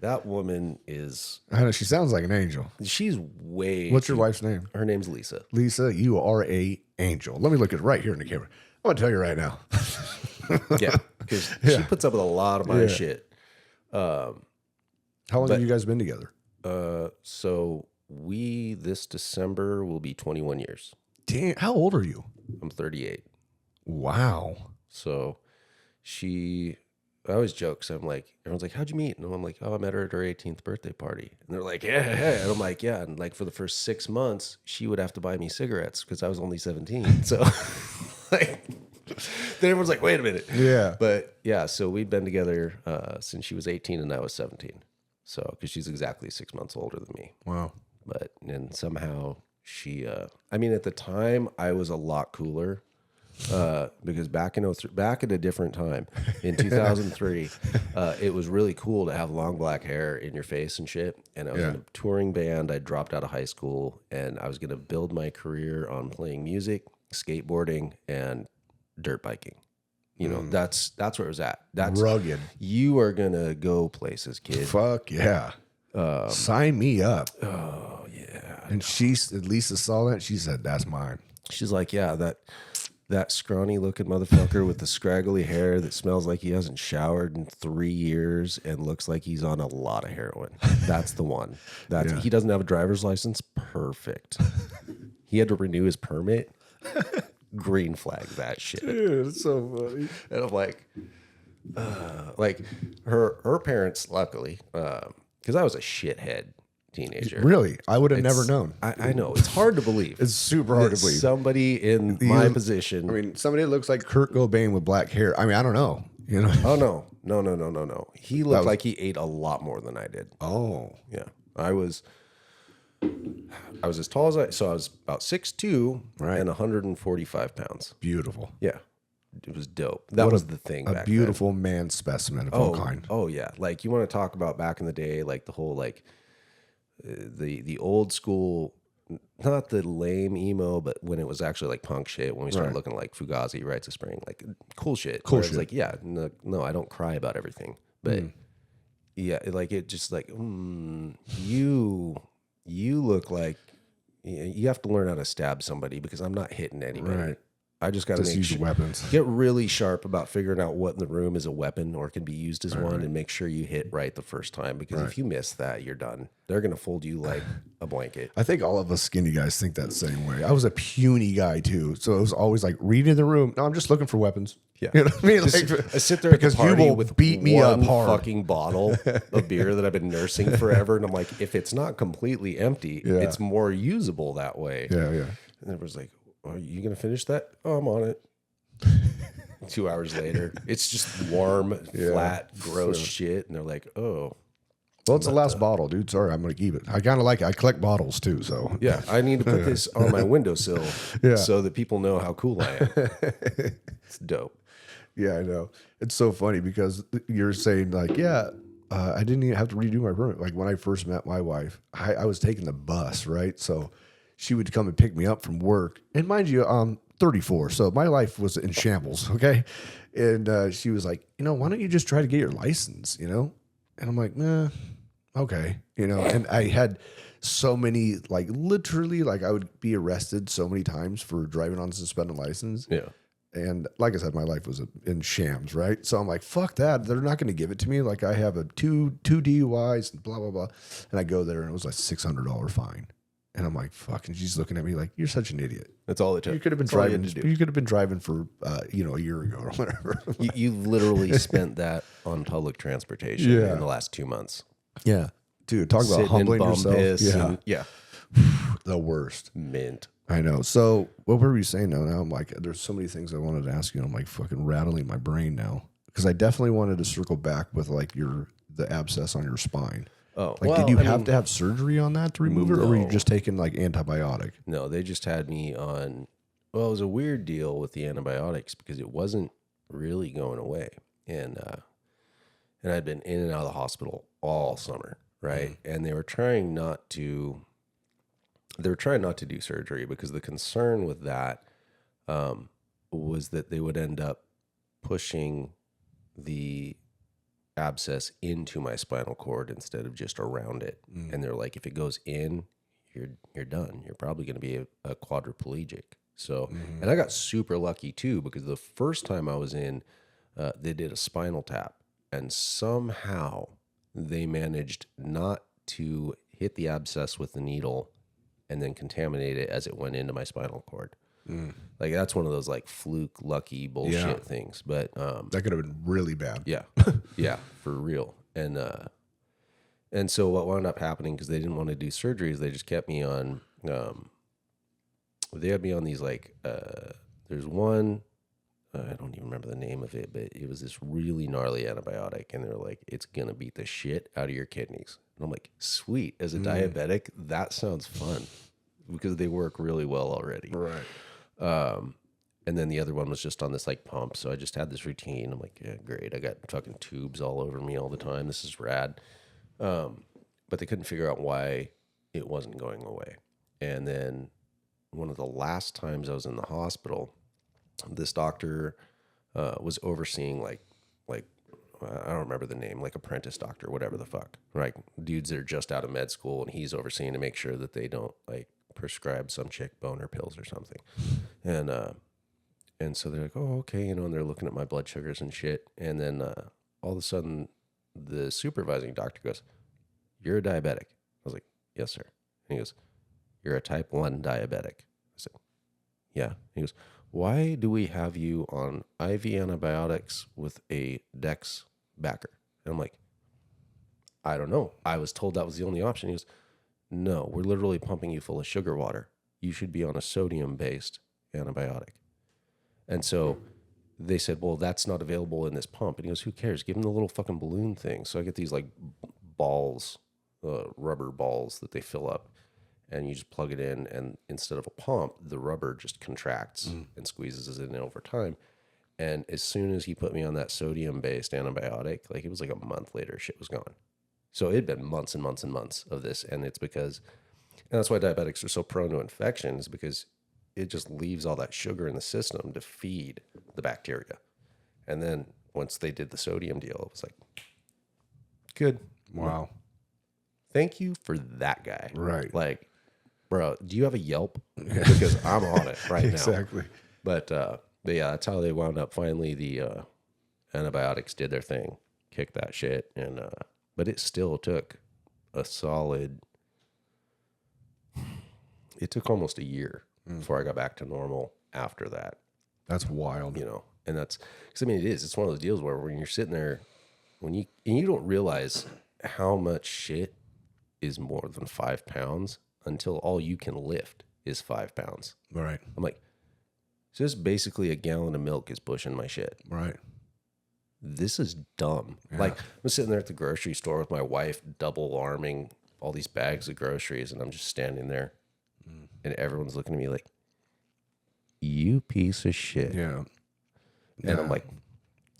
[SPEAKER 2] that woman is...
[SPEAKER 1] I know, she sounds like an angel.
[SPEAKER 2] She's way...
[SPEAKER 1] What's your wife's name?
[SPEAKER 2] Her name's Lisa.
[SPEAKER 1] Lisa, you are a angel. Let me look at it right here in the camera. I'm going to tell you right now.
[SPEAKER 2] Yeah, because she puts up with a lot of my shit.
[SPEAKER 1] How long have you guys been together?
[SPEAKER 2] So this December will be 21 years.
[SPEAKER 1] Damn, how old are you?
[SPEAKER 2] I'm 38.
[SPEAKER 1] Wow.
[SPEAKER 2] So I always joke. So I'm like, everyone's like, how'd you meet? And I'm like, oh, I met her at her 18th birthday party. And they're like, yeah. And I'm like, yeah. And like for the first 6 months, she would have to buy me cigarettes because I was only 17. So like, then everyone's like, wait a minute.
[SPEAKER 1] Yeah.
[SPEAKER 2] But yeah, so we've been together since she was 18 and I was 17. So, because she's exactly 6 months older than me.
[SPEAKER 1] Wow.
[SPEAKER 2] But, and somehow she, I mean, at the time I was a lot cooler. Because back at a different time in 2003, it was really cool to have long black hair in your face and shit. And I was in a touring band. I dropped out of high school and I was going to build my career on playing music, skateboarding, and dirt biking. You know, that's where it was at. That's
[SPEAKER 1] rugged.
[SPEAKER 2] You are going to go places, kid.
[SPEAKER 1] Fuck yeah. Sign me up.
[SPEAKER 2] Oh yeah.
[SPEAKER 1] And Lisa saw that. She said, that's mine.
[SPEAKER 2] She's like, yeah, that scrawny looking motherfucker with the scraggly hair that smells like he hasn't showered in 3 years and looks like he's on a lot of heroin. That's the one. He doesn't have a driver's license. Perfect. He had to renew his permit. Green flag that shit.
[SPEAKER 1] Dude, it's so funny.
[SPEAKER 2] And I'm like her parents, luckily, because I was a shithead teenager.
[SPEAKER 1] Really? I would have never known.
[SPEAKER 2] I know. It's hard to believe.
[SPEAKER 1] It's super hard to believe.
[SPEAKER 2] Somebody in my position.
[SPEAKER 1] I mean, somebody that looks like Kurt Cobain with black hair. I mean, I don't know. You know?
[SPEAKER 2] Oh, no. He looked like he ate a lot more than I did.
[SPEAKER 1] Oh.
[SPEAKER 2] Yeah. I was as tall as I was about 6'2", and 145 pounds.
[SPEAKER 1] Beautiful.
[SPEAKER 2] Yeah. It was dope. That was the thing.
[SPEAKER 1] A beautiful man specimen of all kind.
[SPEAKER 2] Oh, yeah. Like, you want to talk about back in the day, like the whole, like, the old school, not the lame emo, but when it was actually like punk shit, when we started looking like Fugazi, Rites of Spring, like cool shit.
[SPEAKER 1] Cool shit.
[SPEAKER 2] Like, yeah, no, I don't cry about everything. But Yeah, like it just like you look like you have to learn how to stab somebody because I'm not hitting anybody.
[SPEAKER 1] Right.
[SPEAKER 2] I just got to
[SPEAKER 1] Just
[SPEAKER 2] make
[SPEAKER 1] use
[SPEAKER 2] sure,
[SPEAKER 1] weapons.
[SPEAKER 2] get really sharp about figuring out what in the room is a weapon or can be used as one, and make sure you hit right the first time. Because if you miss that, you're done. They're gonna fold you like a blanket.
[SPEAKER 1] I think all of us skinny guys think that same way. I was a puny guy too, so it was always like read in the room. No, I'm just looking for weapons.
[SPEAKER 2] Yeah,
[SPEAKER 1] you know what I mean.
[SPEAKER 2] Just,
[SPEAKER 1] Like,
[SPEAKER 2] I sit there
[SPEAKER 1] because
[SPEAKER 2] at the party
[SPEAKER 1] you will
[SPEAKER 2] with
[SPEAKER 1] beat me up
[SPEAKER 2] one
[SPEAKER 1] hard.
[SPEAKER 2] fucking bottle of beer that I've been nursing forever, and I'm like, if it's not completely empty, it's more usable that way.
[SPEAKER 1] Yeah.
[SPEAKER 2] And everyone's like, "Are you gonna finish that?" Oh, I'm on it. 2 hours later, it's just warm, flat, gross shit, and they're like, "Oh,
[SPEAKER 1] Well, it's the last bottle, dude. Sorry, I'm gonna keep it. I kind of like it. I collect bottles too, so
[SPEAKER 2] yeah, I need to put this on my windowsill so that people know how cool I am." It's dope.
[SPEAKER 1] yeah, I know. It's so funny because you're saying like, I didn't even have to redo my permit. Like when I first met my wife, I was taking the bus, right? So she would come and pick me up from work, and mind you, 34, so my life was in shambles. Okay, and she was like, why don't you just try to get your license? And I'm like, nah, okay, And I had so many, like literally, like I would be arrested so many times for driving on suspended license.
[SPEAKER 2] Yeah.
[SPEAKER 1] And like I said, my life was in shams, right? So I'm like, fuck that. They're not going to give it to me. Like I have two DUIs and blah, blah, blah. And I go there and it was like $600 fine. And I'm like, fuck. And she's looking at me like, you're such an idiot.
[SPEAKER 2] That's all it took.
[SPEAKER 1] You could have been driving. You could have been driving for, a year ago or whatever.
[SPEAKER 2] You literally spent that on public transportation in the last 2 months.
[SPEAKER 1] Yeah. Dude, talk about humbling yourself.
[SPEAKER 2] Yeah.
[SPEAKER 1] The worst.
[SPEAKER 2] Mint.
[SPEAKER 1] I know. So what were we saying now? Now I'm like, there's so many things I wanted to ask you. And I'm like fucking rattling my brain now. Because I definitely wanted to circle back with like the abscess on your spine.
[SPEAKER 2] Oh,
[SPEAKER 1] like, did you have to have surgery on that to remove it, or were you just taking like antibiotic?
[SPEAKER 2] No, they just had me on. Well, it was a weird deal with the antibiotics because it wasn't really going away, and I'd been in and out of the hospital all summer, right? And they were trying not to. They were trying not to do surgery because the concern with that was that they would end up pushing the abscess into my spinal cord instead of just around it. And they're like, if it goes in, you're done. You're probably going to be a quadriplegic. So, and I got super lucky too, because the first time I was in, they did a spinal tap, and somehow they managed not to hit the abscess with the needle and then contaminate it as it went into my spinal cord. Like that's one of those like fluke lucky bullshit things. But
[SPEAKER 1] that could have been really bad.
[SPEAKER 2] Yeah. Yeah, for real. And so what wound up happening, because they didn't want to do surgeries, they just kept me on they had me on these like there's one, I don't even remember the name of it, but it was this really gnarly antibiotic, and they're like, it's gonna beat the shit out of your kidneys. And I'm like, sweet. As a diabetic, that sounds fun because they work really well already.
[SPEAKER 1] Right.
[SPEAKER 2] And then the other one was just on this like pump. So I just had this routine. I'm like, yeah, great. I got fucking tubes all over me all the time. This is rad. But they couldn't figure out why it wasn't going away. And then one of the last times I was in the hospital, this doctor was overseeing like I don't remember the name, like apprentice doctor, whatever the fuck, right? Dudes that are just out of med school, and he's overseeing to make sure that they don't like prescribe some chick boner pills or something. And so they're like, oh, okay, and they're looking at my blood sugars and shit. And then all of a sudden, the supervising doctor goes, you're a diabetic. I was like, yes, sir. And he goes, you're a type 1 diabetic. I said, yeah. He goes, why do we have you on IV antibiotics with a Dex backer? And I'm like, I don't know. I was told that was the only option. He goes, no, we're literally pumping you full of sugar water. You should be on a sodium-based antibiotic. And so they said, well, that's not available in this pump. And he goes, who cares? Give him the little fucking balloon thing. So I get these like balls, rubber balls that they fill up, and you just plug it in. And instead of a pump, the rubber just contracts and squeezes it in over time. And as soon as he put me on that sodium-based antibiotic, like it was like a month later, shit was gone. So it had been months and months and months of this. And it's because, and that's why diabetics are so prone to infections, because it just leaves all that sugar in the system to feed the bacteria. And then once they did the sodium deal, it was like good.
[SPEAKER 1] Wow.
[SPEAKER 2] Thank you for that guy.
[SPEAKER 1] Right.
[SPEAKER 2] Like, bro, do you have a Yelp? Because I'm on it right now.
[SPEAKER 1] Exactly.
[SPEAKER 2] But yeah, that's how they wound up. Finally, the antibiotics did their thing, kicked that shit, and but it still took a solid. It took almost a year before I got back to normal after that.
[SPEAKER 1] That's wild.
[SPEAKER 2] You know, and that's because I mean, it is. It's one of those deals where when you're sitting there, and you don't realize how much shit is more than 5 pounds until all you can lift is 5 pounds.
[SPEAKER 1] Right.
[SPEAKER 2] I'm like, so this basically a gallon of milk is pushing my shit.
[SPEAKER 1] Right.
[SPEAKER 2] This is dumb.
[SPEAKER 1] Yeah.
[SPEAKER 2] Like, I'm sitting there at the grocery store with my wife, double arming all these bags of groceries, and I'm just standing there, and everyone's looking at me like, you piece of shit.
[SPEAKER 1] Yeah.
[SPEAKER 2] And I'm like,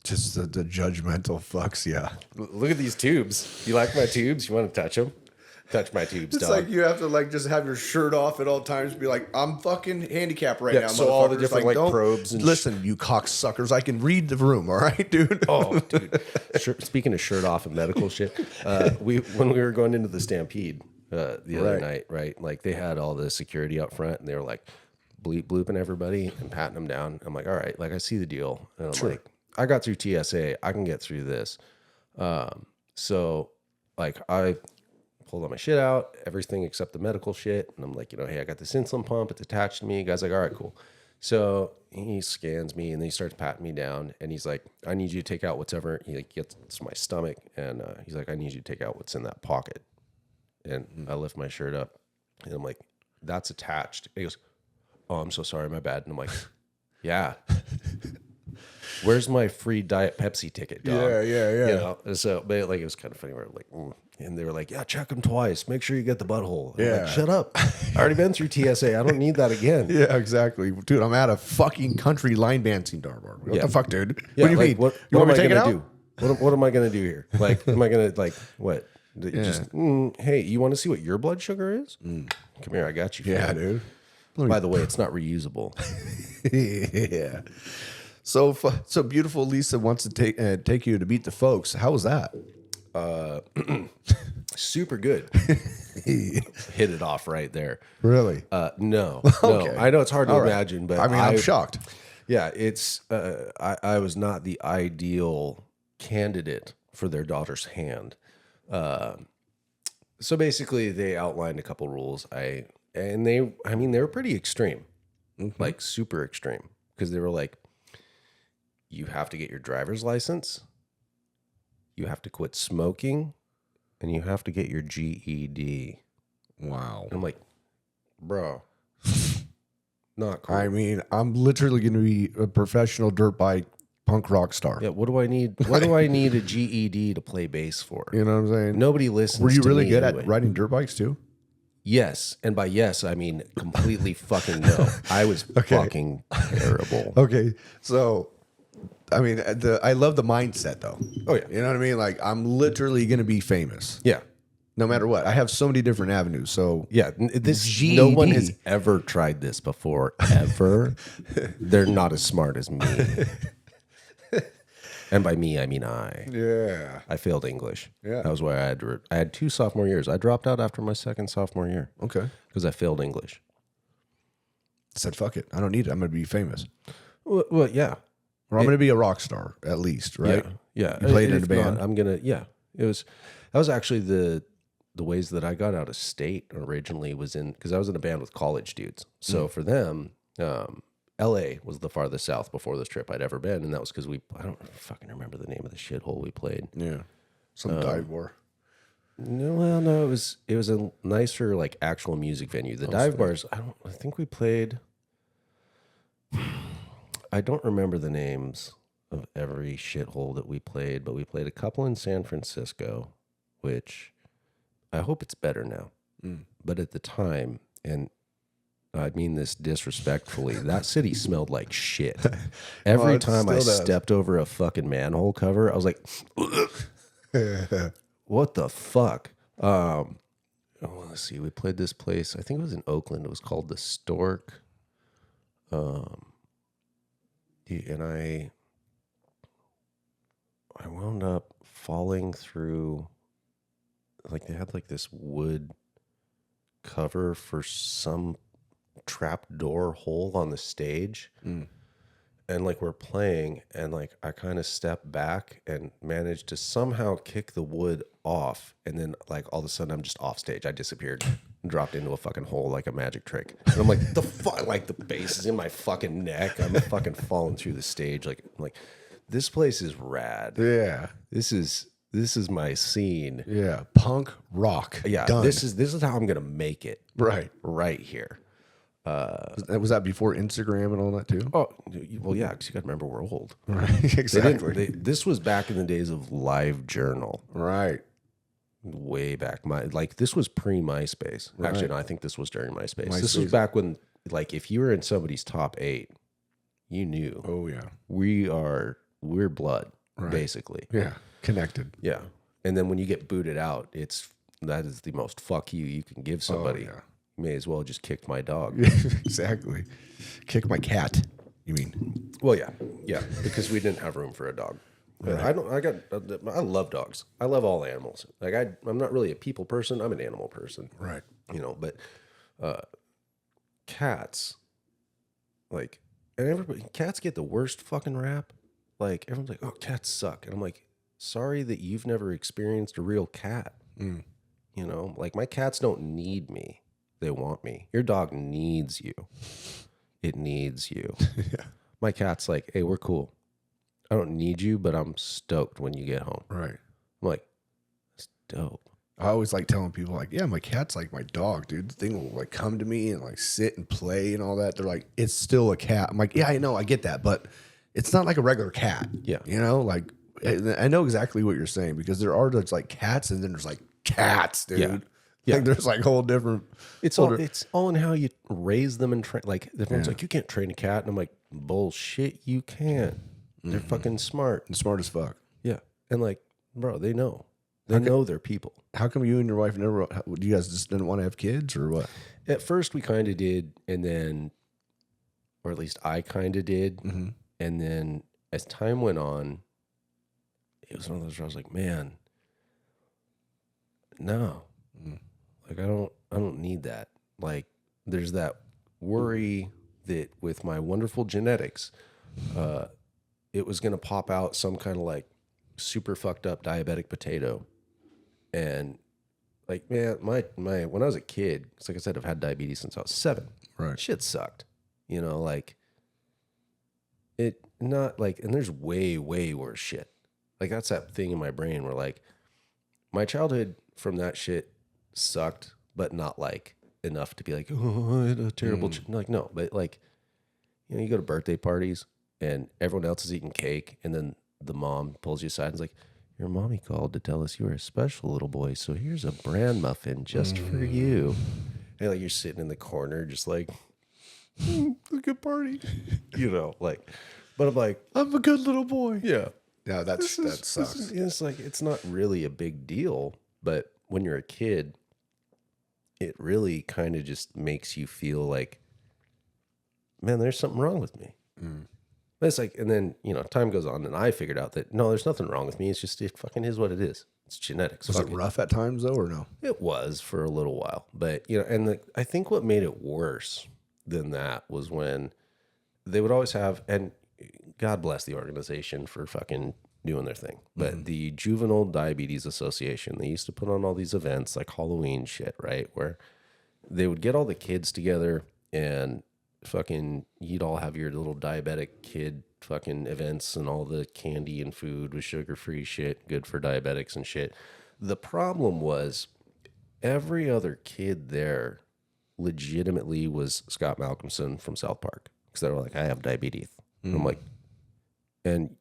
[SPEAKER 1] just the judgmental fucks. Yeah.
[SPEAKER 2] look at these tubes. You like my tubes? You want to touch them? Touch my tubes,
[SPEAKER 1] It's
[SPEAKER 2] dog.
[SPEAKER 1] like you have to like just have your shirt off at all times. Be like, I'm fucking handicapped right
[SPEAKER 2] Yeah,
[SPEAKER 1] now.
[SPEAKER 2] so all the
[SPEAKER 1] motherfuckers.
[SPEAKER 2] different, like,
[SPEAKER 1] don't
[SPEAKER 2] probes and
[SPEAKER 1] listen, you cocksuckers. I can read the room. All right, dude.
[SPEAKER 2] Oh, dude. Speaking of shirt off and medical shit, when we were going into the Stampede the other night, right? Like, they had all the security up front, and they were like blooping everybody and patting them down. I'm like, all right, like, I see the deal. And I'm like, I got through TSA. I can get through this. So, like, I pulled all my shit out, everything except the medical shit. And I'm like, hey, I got this insulin pump. It's attached to me. Guy's like, all right, cool. So he scans me and then he starts patting me down. And he's like, I need you to take out whatever. He like gets to my stomach. And he's like, I need you to take out what's in that pocket. And I lift my shirt up. And I'm like, that's attached. And he goes, oh, I'm so sorry. My bad. And I'm like, yeah. Where's my free Diet Pepsi ticket, dog?
[SPEAKER 1] Yeah.
[SPEAKER 2] So, but like, it was kind of funny. Where like, and they were like, yeah, check them twice. Make sure you get the butthole. And I'm
[SPEAKER 1] Yeah.
[SPEAKER 2] like, shut up. I already been through TSA. I don't need that again.
[SPEAKER 1] Yeah, exactly. Dude, I'm at a fucking country line dancing bar. What the fuck, dude?
[SPEAKER 2] Yeah,
[SPEAKER 1] what do you
[SPEAKER 2] like,
[SPEAKER 1] mean?
[SPEAKER 2] What
[SPEAKER 1] you want
[SPEAKER 2] am
[SPEAKER 1] me
[SPEAKER 2] I
[SPEAKER 1] to take it
[SPEAKER 2] gonna
[SPEAKER 1] out?
[SPEAKER 2] do? What am I gonna do here? Like, am I gonna like what? Just hey, you want to see what your blood sugar is? Come here, I got you.
[SPEAKER 1] Yeah,
[SPEAKER 2] fam.
[SPEAKER 1] dude.
[SPEAKER 2] By the way, it's not reusable.
[SPEAKER 1] Yeah. So beautiful Lisa wants to take you to meet the folks. How was that?
[SPEAKER 2] Super good. Hit it off right there.
[SPEAKER 1] Really?
[SPEAKER 2] No.
[SPEAKER 1] Okay.
[SPEAKER 2] I know it's hard to
[SPEAKER 1] All right.
[SPEAKER 2] imagine, but
[SPEAKER 1] I mean, I'm shocked.
[SPEAKER 2] Yeah, it's I was not the ideal candidate for their daughter's hand. So basically, they outlined a couple rules. They were pretty extreme, like super extreme, because they were like, you have to get your driver's license, you have to quit smoking, and you have to get your GED.
[SPEAKER 1] Wow.
[SPEAKER 2] And I'm like, bro, not cool.
[SPEAKER 1] I mean, I'm literally going to be a professional dirt bike punk rock star.
[SPEAKER 2] Yeah, what do I need? What do I need a GED to play bass for?
[SPEAKER 1] You know what I'm saying?
[SPEAKER 2] Nobody listens.
[SPEAKER 1] Were you
[SPEAKER 2] to
[SPEAKER 1] really
[SPEAKER 2] me
[SPEAKER 1] good
[SPEAKER 2] anyway.
[SPEAKER 1] at riding dirt bikes too?
[SPEAKER 2] Yes, and by yes I mean completely fucking no. I was fucking terrible.
[SPEAKER 1] Okay, so I mean, I love the mindset though.
[SPEAKER 2] Oh yeah,
[SPEAKER 1] You know what I mean? Like, I'm literally going to be famous
[SPEAKER 2] yeah,
[SPEAKER 1] no matter what. I have so many different avenues. So
[SPEAKER 2] yeah. This
[SPEAKER 1] GED.
[SPEAKER 2] no one has ever tried this before. Ever. They're not as smart as me. And by me, I mean I.
[SPEAKER 1] yeah.
[SPEAKER 2] I failed English.
[SPEAKER 1] Yeah.
[SPEAKER 2] That was why I had 2 sophomore years. I dropped out after my second sophomore year
[SPEAKER 1] Okay.
[SPEAKER 2] because I failed English.
[SPEAKER 1] Said fuck it. I don't need it. I'm going to be famous.
[SPEAKER 2] Well, yeah.
[SPEAKER 1] Or I'm going to be a rock star at least, right?
[SPEAKER 2] Yeah.
[SPEAKER 1] You played in
[SPEAKER 2] If
[SPEAKER 1] a band?
[SPEAKER 2] not, I'm gonna. Yeah. That was actually the ways that I got out of state originally was in because I was in a band with college dudes. So for them, L.A. was the farthest south before this trip I'd ever been, and that was because I don't fucking remember the name of the shithole we played.
[SPEAKER 1] Yeah. Some dive bar.
[SPEAKER 2] No, it was a nicer like actual music venue. The dive bars, I think we played. I don't remember the names of every shithole that we played, but we played a couple in San Francisco, which I hope it's better now. But at the time, and I mean this disrespectfully, that city smelled like shit. Every
[SPEAKER 1] it
[SPEAKER 2] time I
[SPEAKER 1] still does.
[SPEAKER 2] stepped over a fucking manhole cover, I was like, what the fuck? Let's see. We played this place. I think it was in Oakland. It was called the Stork. And I wound up falling through like they had like this wood cover for some trap door hole on the stage. And like we're playing, and like I kind of stepped back and managed to somehow kick the wood off, and then like all of a sudden I'm just off stage. I disappeared, dropped into a fucking hole like a magic trick. And I'm like, the fuck, like the bass is in my fucking neck. I'm fucking falling through the stage. Like I'm like, this place is rad.
[SPEAKER 1] Yeah.
[SPEAKER 2] This is my scene.
[SPEAKER 1] Yeah. Punk rock.
[SPEAKER 2] Yeah.
[SPEAKER 1] Done.
[SPEAKER 2] This is how I'm gonna make it. Right here.
[SPEAKER 1] Was that before Instagram and all that too?
[SPEAKER 2] Oh, well, yeah, because you got to remember we're old.
[SPEAKER 1] Right. Exactly.
[SPEAKER 2] This was back in the days of Live Journal.
[SPEAKER 1] Right.
[SPEAKER 2] Way back. This was pre-MySpace.
[SPEAKER 1] Right.
[SPEAKER 2] Actually, no, I think this was during MySpace. This was back when, like, if you were in somebody's top 8, you knew.
[SPEAKER 1] Oh, yeah.
[SPEAKER 2] We're blood, basically.
[SPEAKER 1] Yeah. Connected.
[SPEAKER 2] Yeah. And then when you get booted out, that is the most fuck you can give somebody.
[SPEAKER 1] Oh, yeah.
[SPEAKER 2] May as well just kick my dog.
[SPEAKER 1] Exactly. Kick my cat, you mean?
[SPEAKER 2] Well, yeah, because we didn't have room for a dog. Right. I love dogs. I love all animals. Like I'm not really a people person. I'm an animal person.
[SPEAKER 1] Right.
[SPEAKER 2] But cats, like, and cats get the worst fucking rap. Like everyone's like, oh, cats suck, and I'm like, sorry that you've never experienced a real cat. Like my cats don't need me. They want me. Your dog needs you. It needs you.
[SPEAKER 1] Yeah.
[SPEAKER 2] My cat's like, hey, we're cool. I don't need you, but I'm stoked when you get home.
[SPEAKER 1] Right.
[SPEAKER 2] I'm like, that's dope.
[SPEAKER 1] I always like telling people, like, yeah, my cat's like my dog, dude. The thing will like come to me and like sit and play and all that. They're like, it's still a cat. I'm like, yeah, I know, I get that, but it's not like a regular cat.
[SPEAKER 2] Yeah.
[SPEAKER 1] Like I know exactly what you're saying, because there are just like cats, and then there's like cats, dude.
[SPEAKER 2] Yeah. Yeah.
[SPEAKER 1] Like there's like whole different.
[SPEAKER 2] It's all in how you raise them and train. Like everyone's like, you can't train a cat, and I'm like, bullshit, you can. They're fucking smart.
[SPEAKER 1] And smart as fuck.
[SPEAKER 2] Yeah, and like, bro, they know. They know they're people.
[SPEAKER 1] How come you and your wife never? Do you guys just didn't want to have kids, or what?
[SPEAKER 2] At first, we kind of did, and then, or at least I kind of did, and then as time went on, it was one of those where I was like, man, no. Like I don't need that. Like there's that worry that with my wonderful genetics, it was gonna pop out some kind of like super fucked up diabetic potato. And like, man, my when I was a kid, it's like I said, I've had diabetes since I was 7.
[SPEAKER 1] Right.
[SPEAKER 2] Shit sucked. Like it not like, and there's way, way worse shit. Like that's that thing in my brain where like my childhood from that shit sucked, but not like enough to be like, oh, I had a terrible like, no, but like, you go to birthday parties and everyone else is eating cake, and then the mom pulls you aside and is like, your mommy called to tell us you were a special little boy, so here's a bran muffin just for you. And like you're sitting in the corner just like, it's a good party. Like, but I'm like,
[SPEAKER 1] I'm a good little boy.
[SPEAKER 2] yeah.
[SPEAKER 1] Yeah, that sucks.
[SPEAKER 2] It's like, it's not really a big deal, but when you're a kid, it really kind of just makes you feel like, man, there's something wrong with me. But it's like, and then, time goes on, and I figured out that, no, there's nothing wrong with me. It's just, it fucking is what it is. It's genetics.
[SPEAKER 1] Was it rough at times, though, or no?
[SPEAKER 2] It was for a little while. But, and I think what made it worse than that was when they would always have, and God bless the organization for fucking doing their thing, but the Juvenile Diabetes Association, they used to put on all these events like Halloween shit, right? Where they would get all the kids together and fucking, you'd all have your little diabetic kid fucking events, and all the candy and food was sugar-free shit, good for diabetics and shit. The problem was every other kid there legitimately was Scott Malcolmson from South Park, because they were like, I have diabetes. And I'm like, and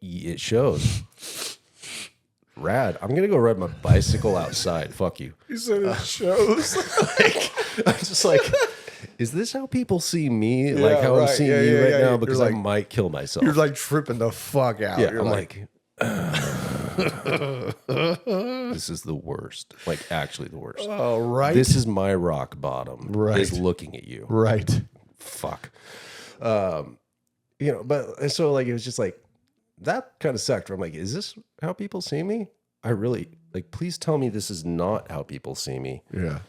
[SPEAKER 2] it shows. Rad. I'm gonna go ride my bicycle outside. Fuck you.
[SPEAKER 1] You said it shows.
[SPEAKER 2] I'm just like, is this how people see me? Like how I'm seeing you right now? Because I might kill myself.
[SPEAKER 1] You're like tripping the fuck out.
[SPEAKER 2] Yeah,
[SPEAKER 1] You're
[SPEAKER 2] I'm like this is the worst. Like actually the worst.
[SPEAKER 1] oh, right.
[SPEAKER 2] This is my rock bottom.
[SPEAKER 1] Right.
[SPEAKER 2] Is looking at you.
[SPEAKER 1] Right.
[SPEAKER 2] Fuck. But so like it was just like that kind of sucked. I'm like, is this how people see me? I really like, please tell me this is not how people see me.
[SPEAKER 1] Yeah.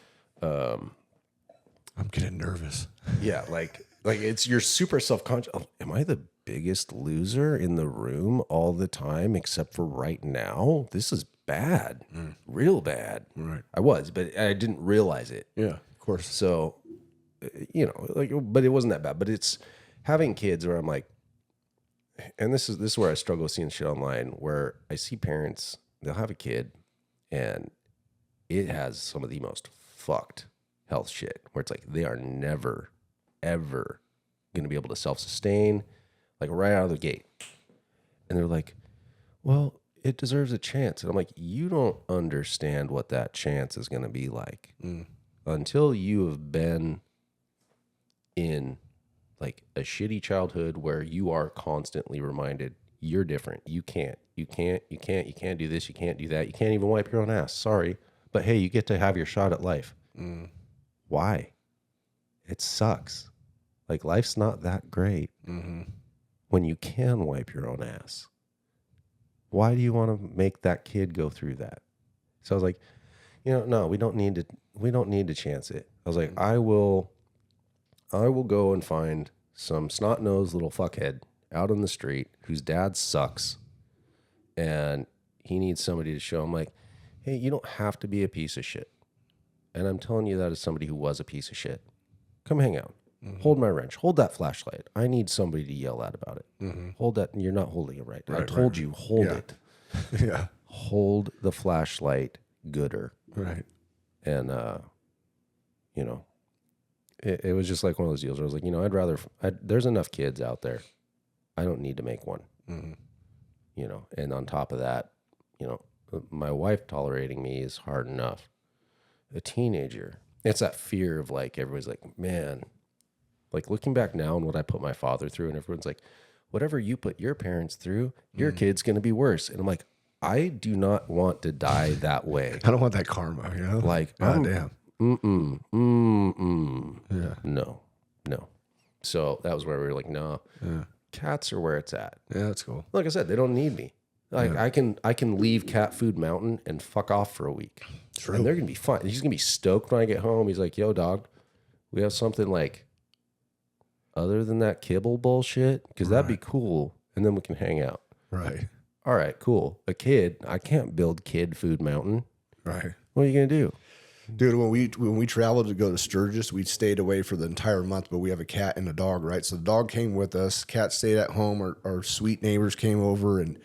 [SPEAKER 1] I'm getting nervous.
[SPEAKER 2] Yeah. Like it's, you're super self-conscious. Oh, am I the biggest loser in the room all the time, except for right now? This is bad, real bad.
[SPEAKER 1] Right.
[SPEAKER 2] I was, but I didn't realize it.
[SPEAKER 1] Yeah, of course.
[SPEAKER 2] So, you know, like, but it wasn't that bad. But it's having kids where I'm like, and this is where I struggle seeing shit online, where I see parents, they'll have a kid, and it has some of the most fucked health shit, where it's like they are never, ever going to be able to self-sustain, like right out of the gate. And they're like, well, it deserves a chance. And I'm like, you don't understand what that chance is going to be like until you have been in like a shitty childhood where you are constantly reminded you're different. You can't do this. You can't do that. You can't even wipe your own ass. Sorry. But hey, you get to have your shot at life. Why? It sucks. Like, life's not that great when you can wipe your own ass. Why do you want to make that kid go through that? So I was like, you know, no, we don't need to chance it. I was like, I will go and find some snot-nosed little fuckhead out on the street whose dad sucks, and he needs somebody to show him, like, hey, you don't have to be a piece of shit. And I'm telling you that as somebody who was a piece of shit. Come hang out. Hold my wrench. Hold that flashlight. I need somebody to yell at about it. Hold that. You're not holding it right. I told you, hold it.
[SPEAKER 1] Yeah.
[SPEAKER 2] Hold the flashlight gooder.
[SPEAKER 1] Right.
[SPEAKER 2] And, you know, it was just like one of those deals where I was like, you know, there's enough kids out there. I don't need to make one. You know, and on top of that, you know, my wife tolerating me is hard enough. A teenager, it's that fear of like, everybody's like, man, like looking back now and what I put my father through, and everyone's like, whatever you put your parents through, your kid's going to be worse. And I'm like, I do not want to die that way.
[SPEAKER 1] I don't want that karma, you know?
[SPEAKER 2] Like,
[SPEAKER 1] God damn.
[SPEAKER 2] Yeah. No. So that was where we were like, no, cats are where it's at.
[SPEAKER 1] Yeah, that's cool.
[SPEAKER 2] Like I said, they don't need me. Like I can leave Cat Food Mountain and fuck off for a week.
[SPEAKER 1] True.
[SPEAKER 2] And they're going to be fine. He's going to be stoked when I get home. He's like, yo, dog, we have something like other than that kibble bullshit, because that'd be cool. And then we can hang out.
[SPEAKER 1] Right.
[SPEAKER 2] All right, cool. A kid, I can't build Kid Food Mountain.
[SPEAKER 1] Right.
[SPEAKER 2] What are you going to do?
[SPEAKER 1] Dude, when we traveled to go to Sturgis, we stayed away for the entire month, but we have a cat and a dog, right? So the dog came with us. Cat stayed at home. Our sweet neighbors came over and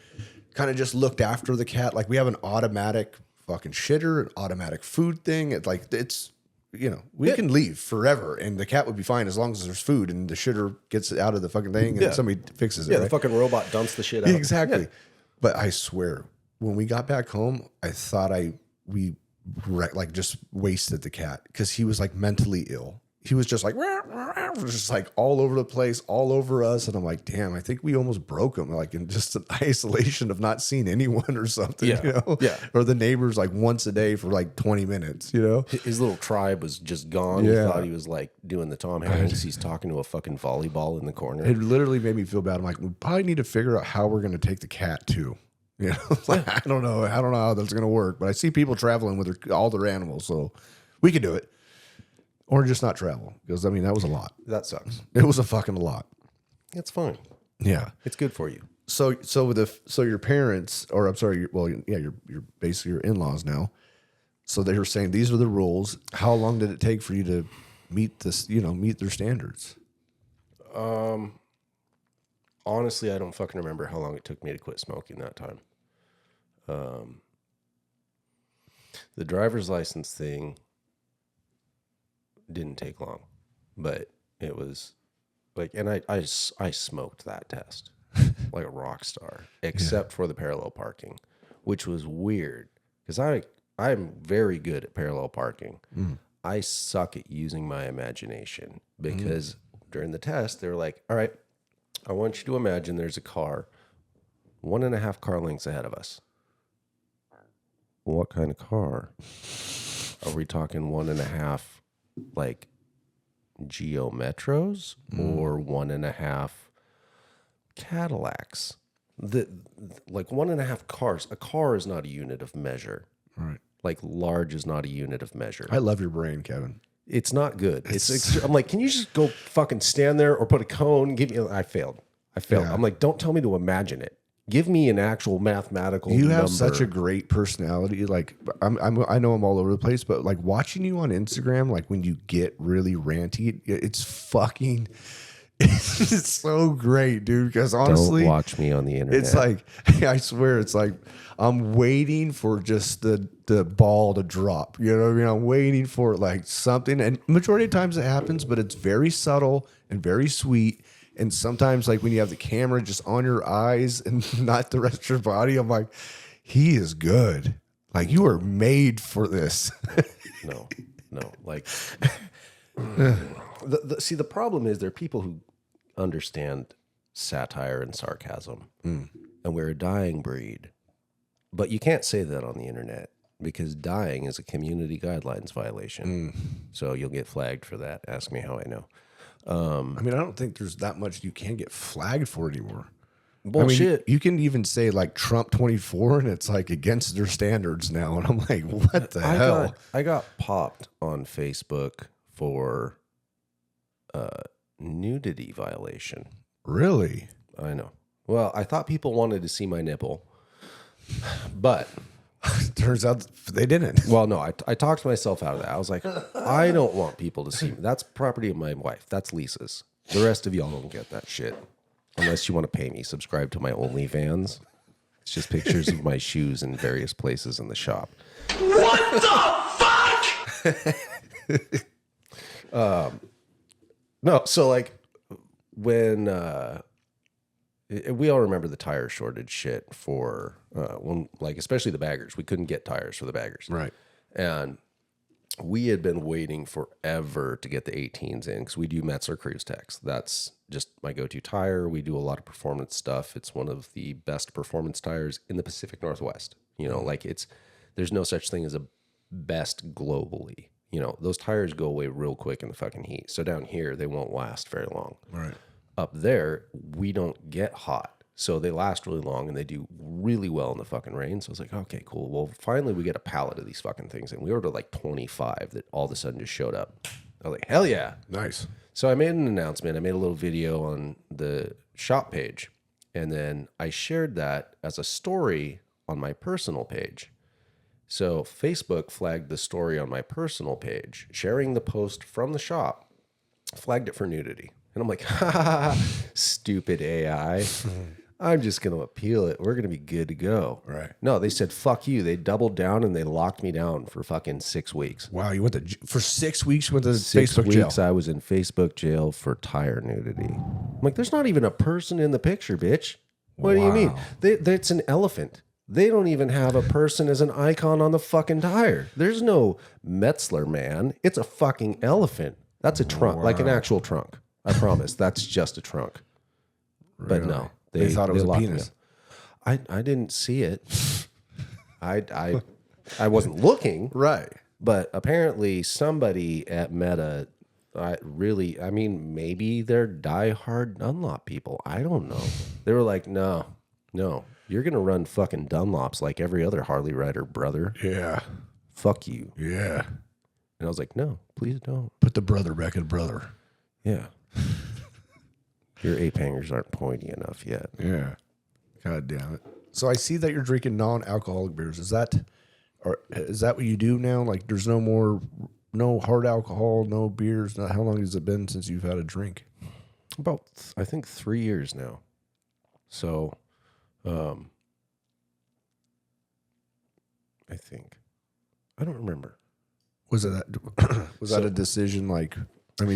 [SPEAKER 1] kind of just looked after the cat. Like, we have an automatic fucking shitter, an automatic food thing. It's you know, we can leave forever and the cat would be fine as long as there's food and the shitter gets out of the fucking thing and somebody fixes it.
[SPEAKER 2] Yeah,
[SPEAKER 1] right?
[SPEAKER 2] the fucking robot dumps the shit out.
[SPEAKER 1] Exactly. Yeah. But I swear, when we got back home, I thought we just wasted the cat because he was like mentally ill. He was just like, just like all over the place, all over us. And I'm like, damn, I think we almost broke him, like in just an isolation of not seeing anyone or something, you know?
[SPEAKER 2] Yeah.
[SPEAKER 1] Or the neighbors like once a day for like 20 minutes, you know?
[SPEAKER 2] His little tribe was just gone.
[SPEAKER 1] Yeah.
[SPEAKER 2] He thought he was like doing the Tom Hanks. He's talking to a fucking volleyball in the corner.
[SPEAKER 1] It literally made me feel bad. I'm like, we probably need to figure out how we're going to take the cat too. You know, like, I don't know how that's going to work, but I see people traveling with all their animals, so we could do it. Or just not travel, because I mean that was a lot.
[SPEAKER 2] That sucks.
[SPEAKER 1] It was a fucking lot.
[SPEAKER 2] It's fine.
[SPEAKER 1] Yeah,
[SPEAKER 2] it's good for you.
[SPEAKER 1] So your parents, or I'm sorry, you're basically your in-laws now. So they were saying these are the rules. How long did it take for you to meet their standards?
[SPEAKER 2] Honestly, I don't fucking remember how long it took me to quit smoking that time. The driver's license thing didn't take long, but it was like, and I smoked that test like a rock star, except for the parallel parking, which was weird because I'm very good at parallel parking. I suck at using my imagination because during the test, they were like, all right, I want you to imagine there's a car 1.5 car lengths ahead of us. What kind of car? Are we talking 1.5 like Geo Metros or 1.5 Cadillacs? like 1.5 cars. A car is not a unit of measure.
[SPEAKER 1] Right.
[SPEAKER 2] Like large is not a unit of measure.
[SPEAKER 1] I love your brain, Kevin.
[SPEAKER 2] It's not good. I'm like, can you just go fucking stand there or put a cone? Give me. I failed.
[SPEAKER 1] Yeah.
[SPEAKER 2] I'm like, don't tell me to imagine it. Give me an actual mathematical.
[SPEAKER 1] You have
[SPEAKER 2] number.
[SPEAKER 1] such a great personality. Like I know I'm all over the place, but like watching you on Instagram, like when you get really ranty, it's fucking. It's so great, dude. Because honestly,
[SPEAKER 2] don't watch me on the internet.
[SPEAKER 1] it's like I swear, it's like I'm waiting for just the ball to drop. You know what I mean? I'm waiting for like something, and majority of times it happens, but it's very subtle and very sweet. And sometimes, like when you have the camera just on your eyes and not the rest of your body, I'm like, he is good. Like you are made for this.
[SPEAKER 2] No. Like, see, the problem is there are people who understand satire and sarcasm, and we're a dying breed. But you can't say that on the internet because dying is a community guidelines violation. So you'll get flagged for that. Ask me how I know.
[SPEAKER 1] I mean, I don't think there's that much you can get flagged for anymore.
[SPEAKER 2] Bullshit.
[SPEAKER 1] I mean, you can even say like Trump 24 and it's like against their standards now. And I'm like, what the hell?
[SPEAKER 2] I got popped on Facebook for nudity violation.
[SPEAKER 1] Really?
[SPEAKER 2] I know. Well, I thought people wanted to see my nipple, but
[SPEAKER 1] turns out they didn't.
[SPEAKER 2] well, no, I talked myself out of that. I was like, I don't want people to see me. That's property of my wife. That's Lisa's. The rest of y'all don't get that shit. Unless you want to pay me. Subscribe to my OnlyFans. It's just pictures of my shoes in various places in the shop.
[SPEAKER 3] What the fuck?
[SPEAKER 2] No, so like when we all remember the tire shortage shit for when, like, especially the baggers. We couldn't get tires for the baggers.
[SPEAKER 1] Right.
[SPEAKER 2] And we had been waiting forever to get the 18s in because we do Metzler Cruise Techs. That's just my go-to tire. We do a lot of performance stuff. It's one of the best performance tires in the Pacific Northwest. You know, like there's no such thing as a best globally. You know, those tires go away real quick in the fucking heat. So down here, they won't last very long.
[SPEAKER 1] Right.
[SPEAKER 2] Up there, we don't get hot. So they last really long and they do really well in the fucking rain. So I was like, okay, cool. Well, finally we get a pallet of these fucking things. And we ordered like 25 that all of a sudden just showed up. I was like, hell yeah.
[SPEAKER 1] Nice.
[SPEAKER 2] So I made an announcement. I made a little video on the shop page. And then I shared that as a story on my personal page. So Facebook flagged the story on my personal page, sharing the post from the shop, flagged it for nudity. And I'm like, ha ha ha, stupid AI. I'm just going to appeal it. We're going to be good to go.
[SPEAKER 1] Right.
[SPEAKER 2] No, they said, fuck you. They doubled down and they locked me down for fucking 6 weeks.
[SPEAKER 1] Wow. You went to, for 6 weeks, you went to
[SPEAKER 2] 6
[SPEAKER 1] Facebook
[SPEAKER 2] weeks
[SPEAKER 1] jail.
[SPEAKER 2] I was in Facebook jail for tire nudity. I'm like, there's not even a person in the picture, bitch. What do you mean? It's an elephant. They don't even have a person as an icon on the fucking tire. There's no Metzler man. It's a fucking elephant. That's a trunk, like an actual trunk. I promise. That's just a trunk. But no.
[SPEAKER 1] They thought it was a
[SPEAKER 2] locked
[SPEAKER 1] penis.
[SPEAKER 2] me up. I didn't see it. I wasn't looking.
[SPEAKER 1] Right.
[SPEAKER 2] But apparently somebody at Meta, maybe they're diehard Dunlop people. I don't know. They were like, no, you're going to run fucking Dunlops like every other Harley rider, brother.
[SPEAKER 1] Yeah.
[SPEAKER 2] Fuck you.
[SPEAKER 1] Yeah.
[SPEAKER 2] And I was like, no, please don't.
[SPEAKER 1] Put the brother back in brother.
[SPEAKER 2] Yeah. Your ape hangers aren't pointy enough yet.
[SPEAKER 1] Yeah. God damn it. So I see that you're drinking non-alcoholic beers. Is that what you do now? Like there's no hard alcohol, no beers. How long has it been since you've had a drink?
[SPEAKER 2] About, I think, 3 years now. So, I think. I don't remember.
[SPEAKER 1] Was that a decision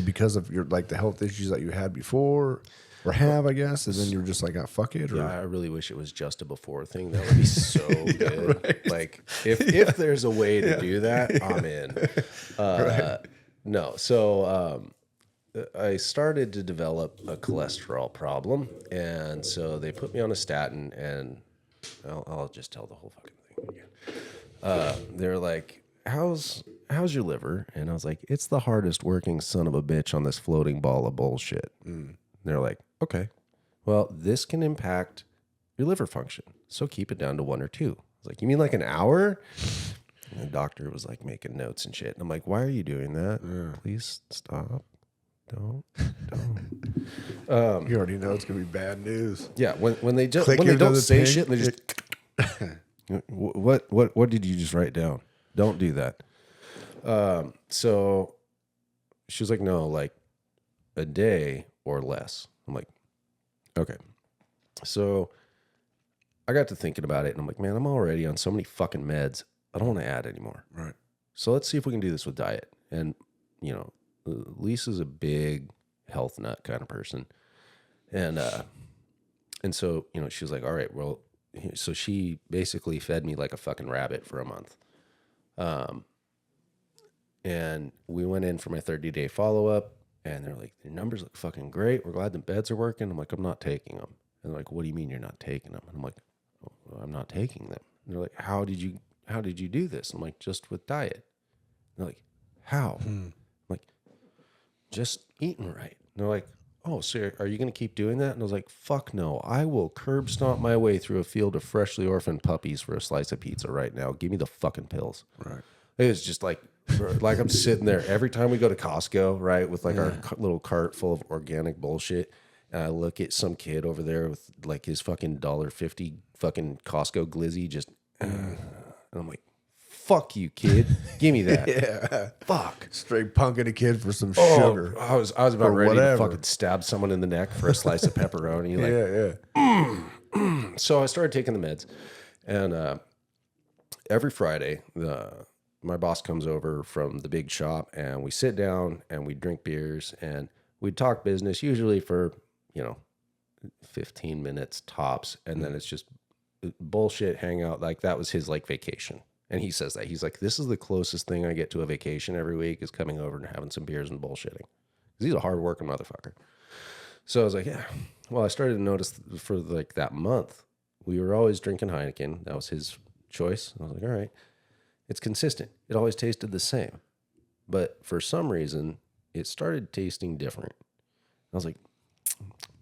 [SPEAKER 1] because of your like the health issues that you had before or have, I guess, and then you were just like, fuck it? Or?
[SPEAKER 2] Yeah, I really wish it was just a before thing. That would be so good. Right. Like if there's a way to do that, I'm in. Right. No, so I started to develop a cholesterol problem, and so they put me on a statin, and I'll just tell the whole fucking thing again. They're like, how's your liver? And I was like, it's the hardest working son of a bitch on this floating ball of bullshit. They're like, okay, well, this can impact your liver function. So keep it down to 1 or 2. I was like, you mean like an hour? And the doctor was like making notes and shit. And I'm like, why are you doing that? Please stop. Don't.
[SPEAKER 1] You already know it's gonna be bad news.
[SPEAKER 2] Yeah, when they just
[SPEAKER 1] Click
[SPEAKER 2] when they
[SPEAKER 1] into
[SPEAKER 2] don't
[SPEAKER 1] the
[SPEAKER 2] say
[SPEAKER 1] ping.
[SPEAKER 2] shit, and they just what did you just write down? Don't do that. So she was like, no, like a day or less. I'm like, okay. So I got to thinking about it, and I'm like, man, I'm already on so many fucking meds. I don't want to add anymore.
[SPEAKER 1] Right.
[SPEAKER 2] So let's see if we can do this with diet. And Lisa's a big health nut kind of person, and so she was like, all right, well, so she basically fed me like a fucking rabbit for a month. And we went in for my 30-day follow-up, and they're like, your numbers look fucking great. We're glad the beds are working. I'm like, I'm not taking them. And they're like, what do you mean you're not taking them? And I'm like, well, I'm not taking them. And they're like, how did you do this? I'm like, just with diet. And they're like, how? I'm like, just eating right. And they're like, oh, so are you going to keep doing that? And I was like, fuck no. I will curb stomp my way through a field of freshly orphaned puppies for a slice of pizza right now. Give me the fucking pills.
[SPEAKER 1] Right.
[SPEAKER 2] It was just like I'm sitting there every time we go to Costco, right, with like our little cart full of organic bullshit. And I look at some kid over there with like his fucking $1.50 fucking Costco glizzy, just, and I'm like, fuck you, kid. Give me that.
[SPEAKER 1] Yeah.
[SPEAKER 2] Fuck.
[SPEAKER 1] Straight punking a kid for some
[SPEAKER 2] Oh,
[SPEAKER 1] sugar.
[SPEAKER 2] I was about
[SPEAKER 1] Or
[SPEAKER 2] ready
[SPEAKER 1] whatever.
[SPEAKER 2] to fucking stab someone in the neck for a slice of pepperoni. Like,
[SPEAKER 1] Yeah.
[SPEAKER 2] so I started taking the meds, and every Friday, my boss comes over from the big shop, and we sit down and we drink beers and we talk business, usually for 15 minutes tops, and then it's just bullshit hangout. Like that was his like vacation, and he says that he's like, this is the closest thing I get to a vacation every week is coming over and having some beers and bullshitting, because he's a hardworking motherfucker. So I was like, yeah. Well, I started to notice for like that month, we were always drinking Heineken. That was his choice. I was like, all right, it's consistent. It always tasted the same. But for some reason, it started tasting different. I was like,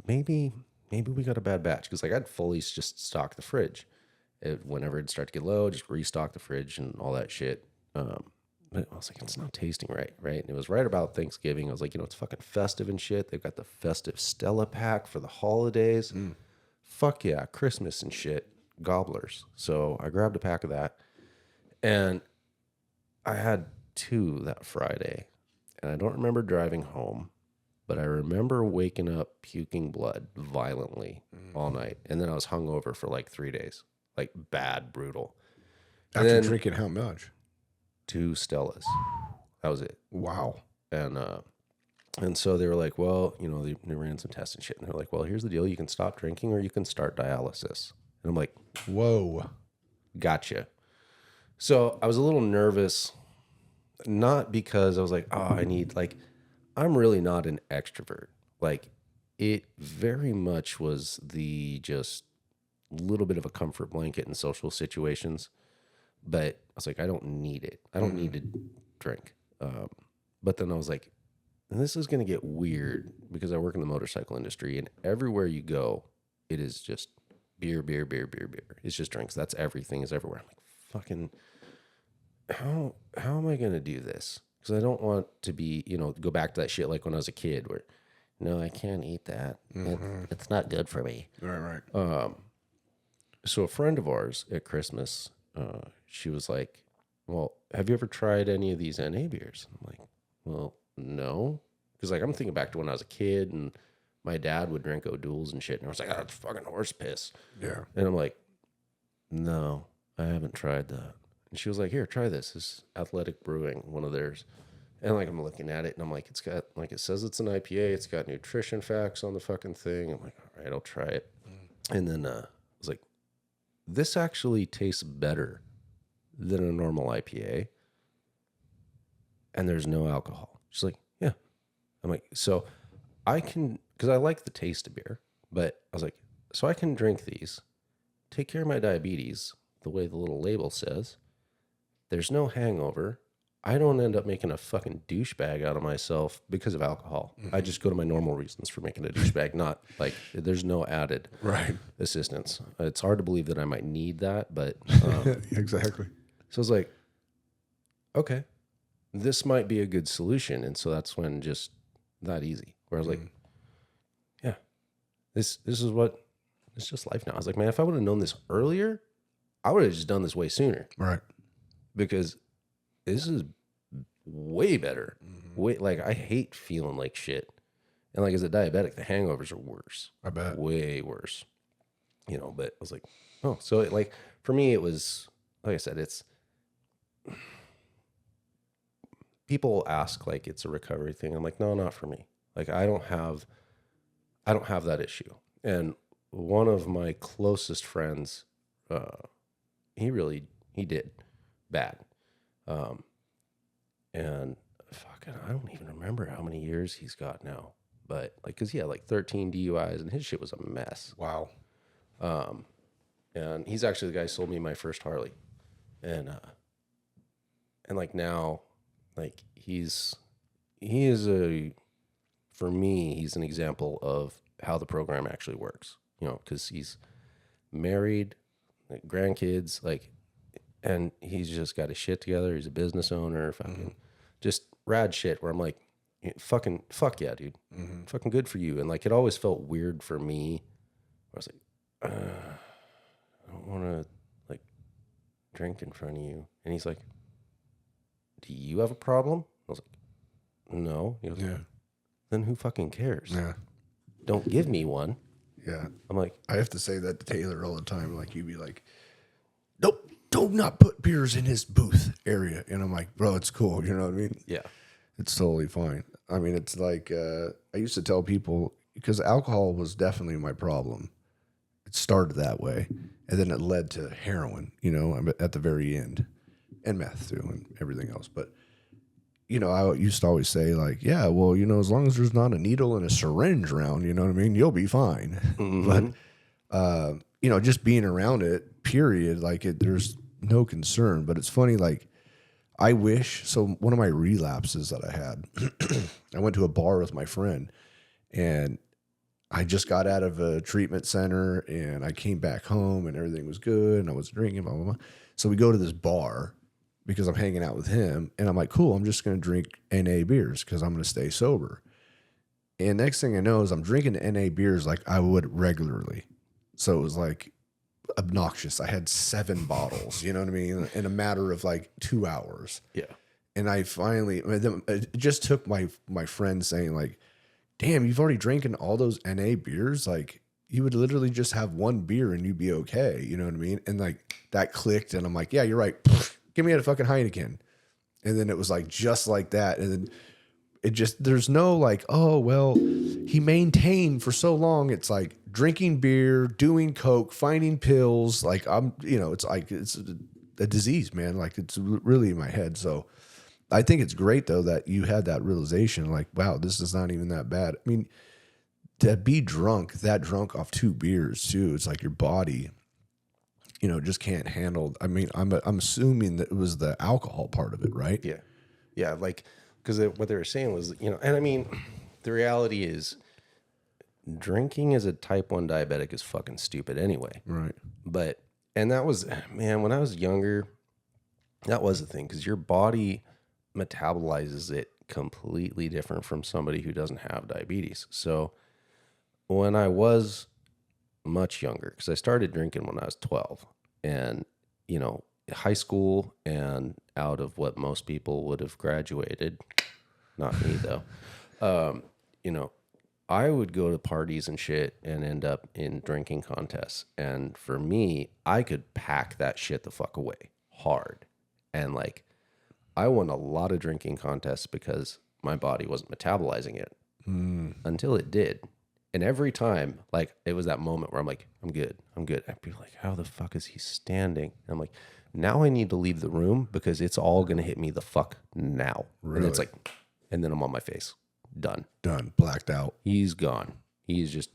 [SPEAKER 2] maybe we got a bad batch. Because like I'd fully just stock the fridge. Whenever it'd start to get low, just restock the fridge and all that shit. But I was like, it's not tasting right? And it was right about Thanksgiving. I was like, it's fucking festive and shit. They've got the festive Stella pack for the holidays. Fuck yeah, Christmas and shit. Gobblers. So I grabbed a pack of that. And I had 2 that Friday. And I don't remember driving home, but I remember waking up puking blood violently all night. And then I was hungover for like 3 days. Like bad, brutal.
[SPEAKER 1] After
[SPEAKER 2] then
[SPEAKER 1] drinking how much?
[SPEAKER 2] 2 Stellas. That was it.
[SPEAKER 1] Wow.
[SPEAKER 2] And so they were like, well, they ran some tests and shit. And they're like, well, here's the deal. You can stop drinking or you can start dialysis. And I'm like,
[SPEAKER 1] Whoa.
[SPEAKER 2] gotcha. So I was a little nervous, not because I was like, oh, I'm really not an extrovert. Like it very much was the just little bit of a comfort blanket in social situations. But I was like, I don't need it. I don't need to drink. But then I was like, this is going to get weird because I work in the motorcycle industry, and everywhere you go, it is just beer. It's just drinks. That's everything is everywhere. I'm like, fucking, how am I going to do this? Because I don't want to be, go back to that shit like when I was a kid where, no, I can't eat that. It's not good for me.
[SPEAKER 1] Right.
[SPEAKER 2] So a friend of ours at Christmas, she was like, well, have you ever tried any of these NA beers? I'm like, well, no. Because like I'm thinking back to when I was a kid and my dad would drink O'Doul's and shit. And I was like, that's fucking horse piss.
[SPEAKER 1] Yeah.
[SPEAKER 2] And I'm like, no, I haven't tried that. And she was like, here, try this. This is Athletic Brewing, one of theirs. And like I'm looking at it and I'm like, it's got, like it says it's an IPA. It's got nutrition facts on the fucking thing. I'm like, all right, I'll try it. And then I was like, this actually tastes better than a normal IPA. And there's no alcohol. She's like, yeah. I'm like, so I can, because I like the taste of beer, but I was like, so I can drink these, take care of my diabetes, the way the little label says. There's no hangover. I don't end up making a fucking douchebag out of myself because of alcohol. I just go to my normal reasons for making a douchebag, not like there's no added assistance. It's hard to believe that I might need that, but
[SPEAKER 1] Exactly.
[SPEAKER 2] so it's like, okay, this might be a good solution. And so that's when just that easy. Where I was like, yeah, this is what it's just life now. I was like, man, if I would have known this earlier, I would have just done this way sooner.
[SPEAKER 1] Right.
[SPEAKER 2] Because this is way better. Way, like, I hate feeling like shit. And like as a diabetic, the hangovers are worse.
[SPEAKER 1] I bet.
[SPEAKER 2] Way worse. You know, but I was like, oh, so it, like for me, it was, like I said, it's people ask like it's a recovery thing. I'm like, no, not for me. Like I don't have that issue. And one of my closest friends, he did bad. And fucking, I don't even remember how many years he's got now, but like, cause he had like 13 DUIs and his shit was a mess.
[SPEAKER 1] Wow.
[SPEAKER 2] And he's actually the guy who sold me my first Harley. And like now, like for me, he's an example of how the program actually works, you know, cause he's married, like grandkids, like, and he's just got his shit together. He's a business owner, fucking just rad shit where I'm like, fuck yeah, dude. Fucking good for you. And like, it always felt weird for me. I was like, I don't want to like drink in front of you. And he's like, do you have a problem? I was like, no. He goes,
[SPEAKER 1] Yeah.
[SPEAKER 2] Then who fucking cares?
[SPEAKER 1] Yeah.
[SPEAKER 2] Don't give me one.
[SPEAKER 1] Yeah.
[SPEAKER 2] I'm like,
[SPEAKER 1] I have to say that to Taylor all the time. Like, you'd be like, nope, do not put beers in his booth area. And I'm like, bro, it's cool. You know what I mean?
[SPEAKER 2] yeah.
[SPEAKER 1] It's totally fine. I mean, it's like, I used to tell people, because alcohol was definitely my problem. It started that way. And then it led to heroin, you know, at the very end. And meth, too, and everything else. But, you know, I used to always say, like, yeah, well, you know, as long as there's not a needle and a syringe around, you know what I mean? You'll be fine. But, you know, just being around it, period, like, there's no concern. But it's funny, like, I wish, so one of my relapses that I had, I went to a bar with my friend, and I just got out of a treatment center, and I came back home, and everything was good, and I was drinking, blah, blah, blah. So we go to this bar, because I'm hanging out with him, and I'm like, cool, I'm just going to drink NA beers, because I'm going to stay sober. And next thing I know is I'm drinking NA beers like I would regularly. So it was like obnoxious. I had 7 bottles, you know what I mean, in a matter of like 2 hours.
[SPEAKER 2] Yeah.
[SPEAKER 1] And I finally, it just took my friend saying like, damn, you've already drinking all those NA beers. Like, you would literally just have one beer and you'd be okay. You know what I mean? And like that clicked, and I'm like, yeah, you're right. Give me a fucking Heineken. And then it was like, just like that. And then it just, there's no like, oh, well, he maintained for so long. It's like drinking beer, doing coke, finding pills. Like, I'm, you know, it's like, it's a disease, man. Like, it's really in my head. So I think it's great though that you had that realization, like, wow, this is not even that bad. I mean, to be that drunk off 2 beers too, it's like your body, you know, just can't handle. I mean, I'm assuming that it was the alcohol part of it, right?
[SPEAKER 2] Yeah. Yeah. Like, because what they were saying was, you know, and I mean, the reality is drinking as a type 1 diabetic is fucking stupid anyway.
[SPEAKER 1] Right.
[SPEAKER 2] But, and that was, man, when I was younger, that was the thing, because your body metabolizes it completely different from somebody who doesn't have diabetes. So when I was much younger, because I started drinking when I was 12, and, you know, high school and out of what most people would have graduated, not me though, you know, I would go to parties and shit and end up in drinking contests. And for me, I could pack that shit the fuck away hard. And like, I won a lot of drinking contests because my body wasn't metabolizing it until it did. And every time, like, it was that moment where I'm like, I'm good. I'd be like, how the fuck is he standing? And I'm like, now I need to leave the room because it's all going to hit me the fuck now.
[SPEAKER 1] Really?
[SPEAKER 2] And it's like, and then I'm on my face. Done.
[SPEAKER 1] Blacked out.
[SPEAKER 2] He's gone. He's just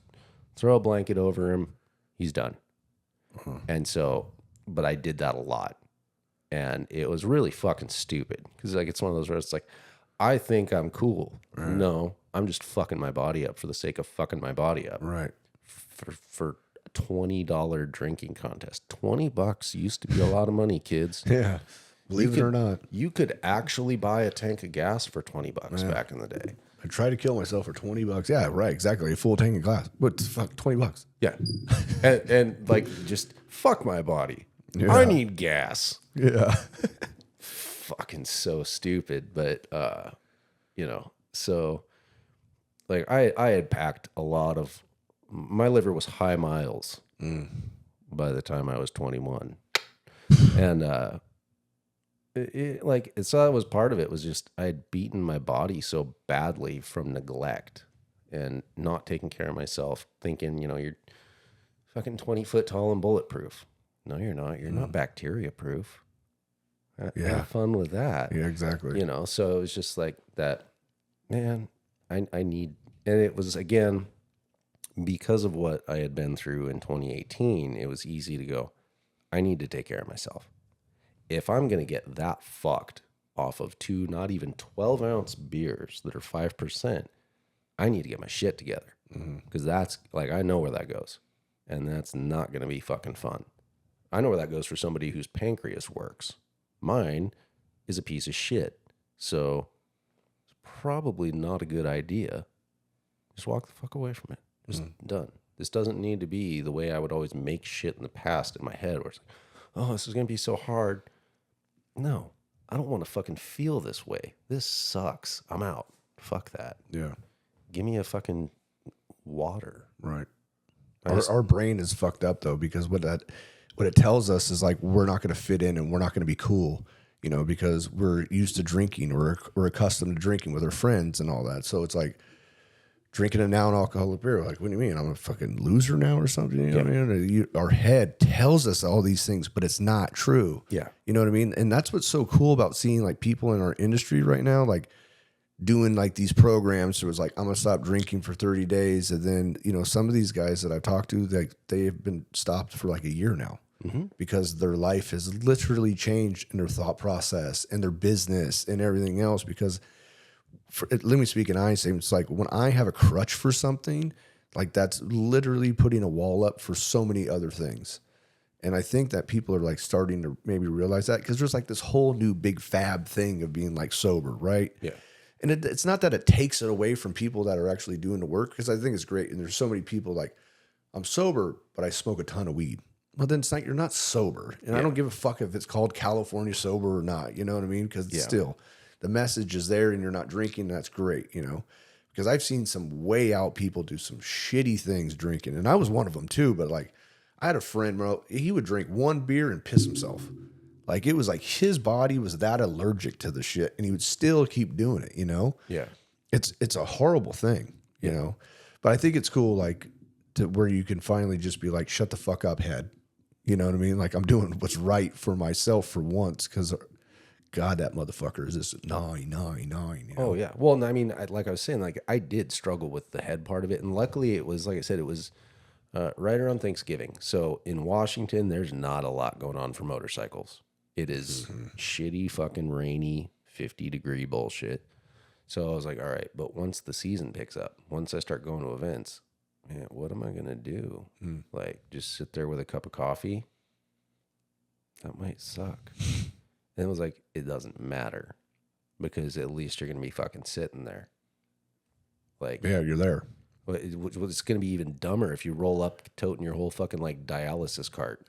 [SPEAKER 2] throw a blanket over him. He's done. And so, but I did that a lot. And it was really fucking stupid because like it's one of those where it's like, I think I'm cool. Right. No, I'm just fucking my body up for the sake of fucking my body up.
[SPEAKER 1] Right.
[SPEAKER 2] For a $20 drinking contest. $20 used to be a lot of money, kids.
[SPEAKER 1] Yeah. Believe it or not.
[SPEAKER 2] You could actually buy a tank of gas for $20 back in the day.
[SPEAKER 1] I tried to kill myself for $20. Yeah, right, exactly. A full tank of glass. What the fuck? $20.
[SPEAKER 2] Yeah. and like just fuck my body. Yeah. I need gas.
[SPEAKER 1] Yeah.
[SPEAKER 2] Fucking so stupid. But so like I had packed a lot of my liver was high miles by the time I was 21. And so that was part of it was just I had beaten my body so badly from neglect and not taking care of myself, thinking, you're fucking 20 foot tall and bulletproof. No, you're not. You're not bacteria proof. Have fun with that.
[SPEAKER 1] Yeah, exactly.
[SPEAKER 2] So it was just like that, man, I need, and it was again, because of what I had been through in 2018, it was easy to go, I need to take care of myself. If I'm going to get that fucked off of 2, not even 12-ounce beers that are 5%, I need to get my shit together. Because that's, like, I know where that goes. And that's not going to be fucking fun. I know where that goes for somebody whose pancreas works. Mine is a piece of shit. So it's probably not a good idea. Just walk the fuck away from it. Just done. This doesn't need to be the way I would always make shit in the past in my head where it's like, oh, this is going to be so hard. No, I don't want to fucking feel this way. This sucks. I'm out. Fuck that.
[SPEAKER 1] Yeah.
[SPEAKER 2] Give me a fucking water.
[SPEAKER 1] Right. Our brain is fucked up though, because what it tells us is like, we're not going to fit in and we're not going to be cool, because we're used to drinking or we're accustomed to drinking with our friends and all that. So it's like, drinking a non-alcoholic beer, like, what do you mean? I'm a fucking loser now or something? You know what I mean? Our head tells us all these things, but it's not true.
[SPEAKER 2] Yeah.
[SPEAKER 1] You know what I mean? And that's what's so cool about seeing like people in our industry right now, like doing like these programs. So it was like, I'm going to stop drinking for 30 days. And then, some of these guys that I've talked to, like they have been stopped for like a year now because their life has literally changed in their thought process and their business and everything else because let me speak in Einstein. It's like when I have a crutch for something, like that's literally putting a wall up for so many other things. And I think that people are like starting to maybe realize that because there's like this whole new big fab thing of being like sober, right?
[SPEAKER 2] Yeah.
[SPEAKER 1] And it's not that it takes it away from people that are actually doing the work because I think it's great. And there's so many people like, I'm sober, but I smoke a ton of weed. Well, then it's like you're not sober. And I don't give a fuck if it's called California sober or not. You know what I mean? Because it's still... the message is there and you're not drinking. That's great, because I've seen some way out people do some shitty things drinking. And I was one of them too. But like I had a friend, bro, he would drink one beer and piss himself. Like it was like his body was that allergic to the shit and he would still keep doing it,
[SPEAKER 2] Yeah.
[SPEAKER 1] It's a horrible thing, but I think it's cool. Like to where you can finally just be like, shut the fuck up, head. You know what I mean? Like I'm doing what's right for myself for once. Cause God, that motherfucker is just 999.
[SPEAKER 2] Oh yeah. Well, I mean, like I was saying, like I did struggle with the head part of it, and luckily it was, like I said, it was right around Thanksgiving. So in Washington, there's not a lot going on for motorcycles. It is shitty, fucking rainy, 50-degree bullshit. So I was like, all right, but once the season picks up, once I start going to events, man, what am I gonna do? Like just sit there with a cup of coffee? That might suck. And it was like, it doesn't matter because at least you're going to be fucking sitting there. Like,
[SPEAKER 1] yeah, you're there.
[SPEAKER 2] It's going to be even dumber if you roll up toting your whole fucking like dialysis cart.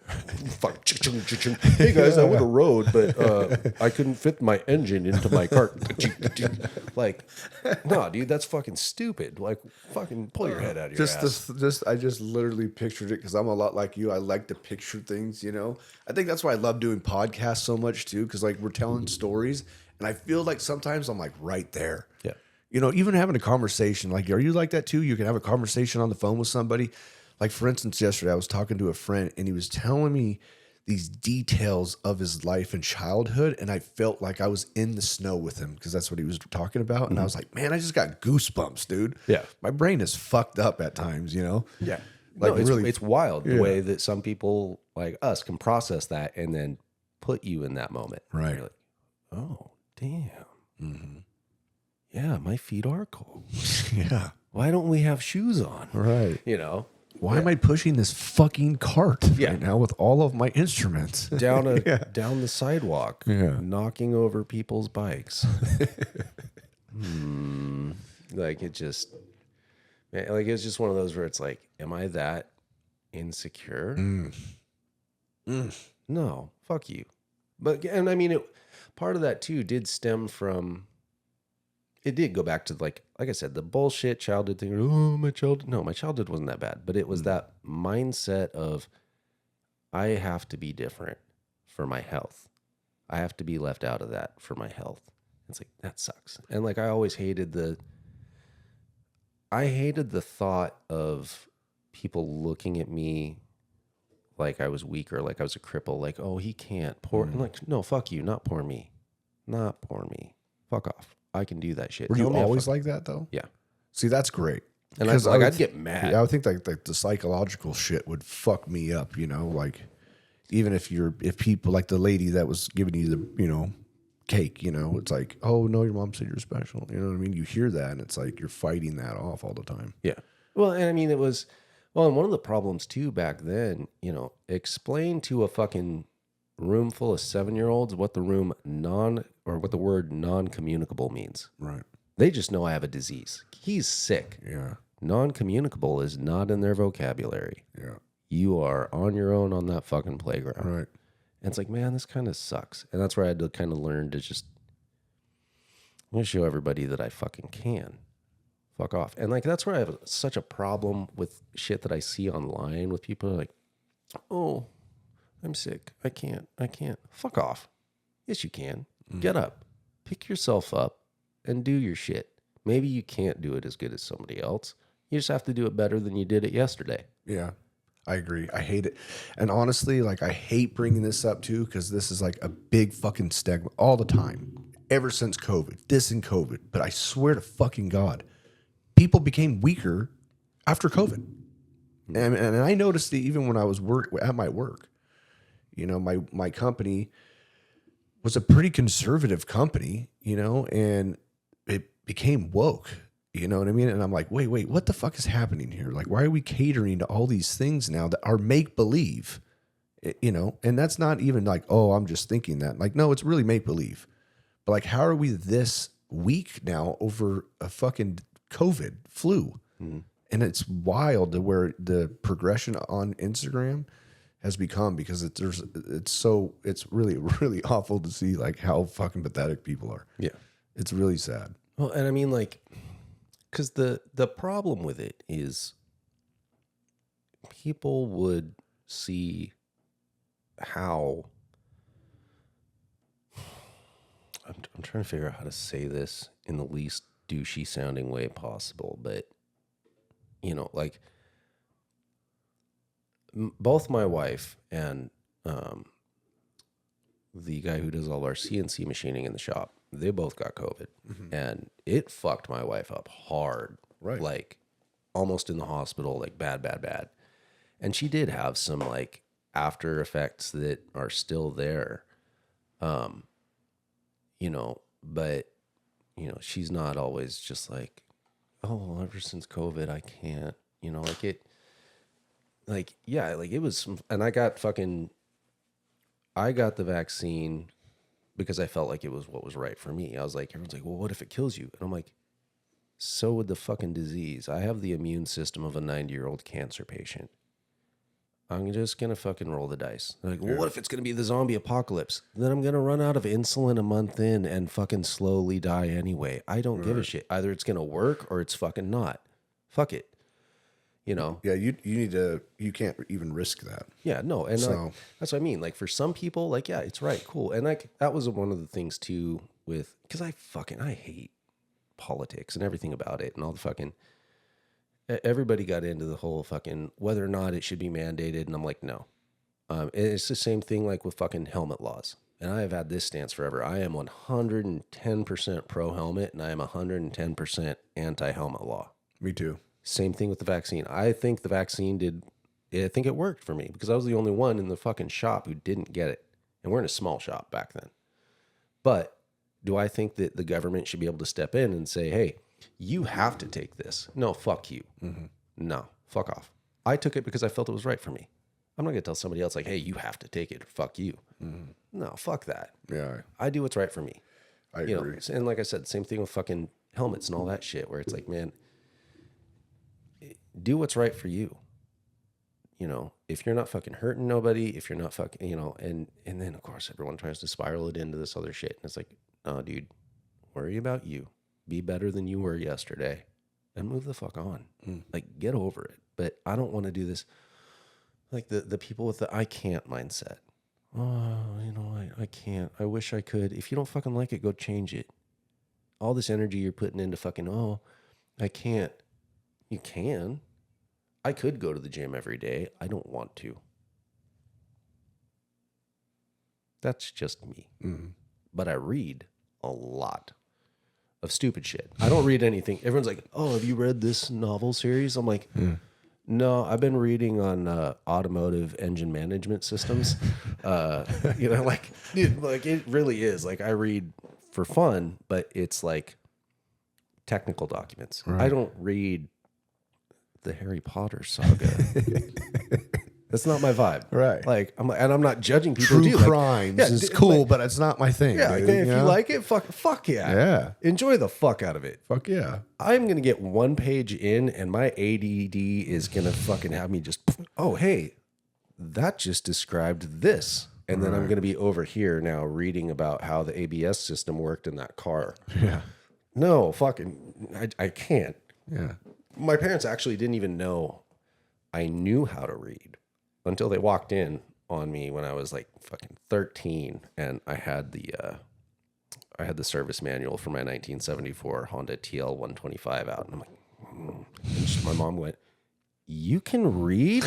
[SPEAKER 2] Fuck. Hey guys, I would have rode, but I couldn't fit my engine into my cart. Like, no, dude, that's fucking stupid. Like, fucking pull your head out of your ass.
[SPEAKER 1] I just literally pictured it because I'm a lot like you. I like to picture things, I think that's why I love doing podcasts so much too, because like we're telling stories, and I feel like sometimes I'm like right there.
[SPEAKER 2] Yeah.
[SPEAKER 1] Even having a conversation, like, are you like that too? You can have a conversation on the phone with somebody. Like, for instance, yesterday I was talking to a friend and he was telling me these details of his life and childhood. And I felt like I was in the snow with him because that's what he was talking about. And I was like, man, I just got goosebumps, dude.
[SPEAKER 2] Yeah.
[SPEAKER 1] My brain is fucked up at times,
[SPEAKER 2] Yeah.
[SPEAKER 1] Like
[SPEAKER 2] no, it's,
[SPEAKER 1] really,
[SPEAKER 2] it's wild the way that some people like us can process that and then put you in that moment.
[SPEAKER 1] Right.
[SPEAKER 2] You're like, oh, damn. Yeah, my feet are cold.
[SPEAKER 1] Yeah.
[SPEAKER 2] Why don't we have shoes on?
[SPEAKER 1] Right.
[SPEAKER 2] You know,
[SPEAKER 1] Why am I pushing this fucking cart
[SPEAKER 2] Yeah.
[SPEAKER 1] right now with all of my instruments?
[SPEAKER 2] down down the sidewalk,
[SPEAKER 1] Yeah.
[SPEAKER 2] knocking over people's bikes. Like it just, like it's just one of those where it's like, am I that insecure? No, fuck you. But and I mean, part of that too did stem from. It did go back to like I said, the bullshit childhood thing. Oh, my childhood. No, my childhood wasn't that bad, but it was that mindset of I have to be different for my health. I have to be left out of that for my health. It's like that sucks. And like I always hated the thought of people looking at me like I was weak or like I was a cripple. Like, oh, he can't pour. I'm like, no, fuck you, not pour me, not pour me. Fuck off. I can do that shit.
[SPEAKER 1] Were
[SPEAKER 2] Tell
[SPEAKER 1] you
[SPEAKER 2] me
[SPEAKER 1] always
[SPEAKER 2] fuck-
[SPEAKER 1] like that though?
[SPEAKER 2] Yeah.
[SPEAKER 1] See, that's great.
[SPEAKER 2] And
[SPEAKER 1] Because
[SPEAKER 2] I'd get mad.
[SPEAKER 1] Yeah, I would think like the psychological shit would fuck me up, you know, like even if people like the lady that was giving you the, you know, cake, you know, it's like, oh no, your mom said you're special. You know what I mean? You hear that and it's like you're fighting that off all the time.
[SPEAKER 2] Yeah. Well, and I mean, it was, and one of the problems too back then, you know, explain to a fucking room full of 7-year-olds what the what the word non-communicable means.
[SPEAKER 1] Right.
[SPEAKER 2] They just know I have a disease. He's sick.
[SPEAKER 1] Yeah.
[SPEAKER 2] Non-communicable is not in their vocabulary.
[SPEAKER 1] Yeah.
[SPEAKER 2] You are on your own on that fucking playground.
[SPEAKER 1] Right.
[SPEAKER 2] And it's like, man, this kind of sucks. And that's where I had to kind of learn to just, I'm going to show everybody that I fucking can. Fuck off. And like, that's where I have such a problem with shit that I see online with people like, oh, I'm sick. I can't. Fuck off. Yes, you can. Get up. Pick yourself up and do your shit. Maybe you can't do it as good as somebody else. You just have to do it better than you did it yesterday.
[SPEAKER 1] Yeah. I agree. I hate it. And honestly, like I hate bringing this up too, because this is like a big fucking stigma all the time. Ever since COVID. This and COVID. But I swear to fucking God, people became weaker after COVID. And I noticed it even when I was at my work. You know, my company was a pretty conservative company, you know, and it became woke. You know what I mean? And I'm like, wait, what the fuck is happening here? Like, why are we catering to all these things now that are make believe? You know, and that's not even like, oh, I'm just thinking that. Like, no, it's really make believe. But like, how are we this weak now over a fucking COVID flu? And it's wild to where the progression on Instagram has become, because it's really, really awful to see like how fucking pathetic people are.
[SPEAKER 2] Yeah.
[SPEAKER 1] It's really sad.
[SPEAKER 2] Well, and I mean, like, because the problem with it is people would see how I'm trying to figure out how to say this in the least douchey sounding way possible, but you know, like both my wife and the guy who does all our CNC machining in the shop, they both got COVID, and it fucked my wife up hard.
[SPEAKER 1] Right.
[SPEAKER 2] Like almost in the hospital, like bad. And she did have some like after effects that are still there. You know, but you know, she's not always just like, oh, well, ever since COVID, I can't, you know, like it, like, yeah, like it was, and I got the vaccine because I felt like it was what was right for me. I was like, everyone's like, well, what if it kills you? And I'm like, so would the fucking disease. I have the immune system of a 90-year-old cancer patient. I'm just going to fucking roll the dice. They're like, well, what if it's going to be the zombie apocalypse? Then I'm going to run out of insulin a month in and fucking slowly die anyway. I don't give a shit. Either it's going to work or it's fucking not. Fuck it. You know?
[SPEAKER 1] Yeah, you can't even risk that.
[SPEAKER 2] Yeah, no. And
[SPEAKER 1] So-
[SPEAKER 2] that's what I mean. Like for some people, like, yeah, it's right. Cool. And like, that was one of the things too with, because I hate politics and everything about it and all the fucking, everybody got into the whole fucking whether or not it should be mandated, and I'm like, no. It's the same thing like with fucking helmet laws. And I have had this stance forever. I am 110% pro helmet, and I am 110% anti helmet law.
[SPEAKER 1] Me too.
[SPEAKER 2] Same thing with the vaccine. I think the vaccine it worked for me because I was the only one in the fucking shop who didn't get it. And we're in a small shop back then. But do I think that the government should be able to step in and say, hey, you have to take this? No, fuck you. No, fuck off. I took it because I felt it was right for me. I'm not going to tell somebody else like, hey, you have to take it. Fuck you. No, fuck that.
[SPEAKER 1] Yeah.
[SPEAKER 2] I do what's right for me.
[SPEAKER 1] I agree.
[SPEAKER 2] And like I said, same thing with fucking helmets and all that shit, where it's like, man, do what's right for you. If you're not fucking hurting nobody, if you're not fucking, and then of course everyone tries to spiral it into this other shit. And it's like, no, dude, worry about you. Be better than you were yesterday and move the fuck on. Like, get over it. But I don't want to do this. Like the people with the I can't mindset. Oh, I can't. I wish I could. If you don't fucking like it, go change it. All this energy you're putting into fucking, I can't. You can. I could go to the gym every day. I don't want to. That's just me. But I read a lot of stupid shit. I don't read anything. Everyone's like, oh, have you read this novel series? I'm like, no, I've been reading on automotive engine management systems. Like it really is. Like, I read for fun, but it's like technical documents. Right. I don't read the Harry Potter saga. That's not my vibe.
[SPEAKER 1] Right.
[SPEAKER 2] Like, I'm not judging people.
[SPEAKER 1] True crimes is cool, but it's not my thing.
[SPEAKER 2] Yeah.
[SPEAKER 1] Dude,
[SPEAKER 2] If you like it, fuck yeah.
[SPEAKER 1] Yeah.
[SPEAKER 2] Enjoy the fuck out of it.
[SPEAKER 1] Fuck yeah.
[SPEAKER 2] I'm going to get one page in and my ADD is going to fucking have me just, oh, hey, that just described this. And then I'm going to be over here now reading about how the ABS system worked in that car.
[SPEAKER 1] Yeah.
[SPEAKER 2] No, fucking, I can't.
[SPEAKER 1] Yeah.
[SPEAKER 2] My parents actually didn't even know I knew how to read until they walked in on me when I was like fucking 13, and I had the service manual for my 1974 Honda TL 125 out, and I'm like, and my mom went, "You can read?"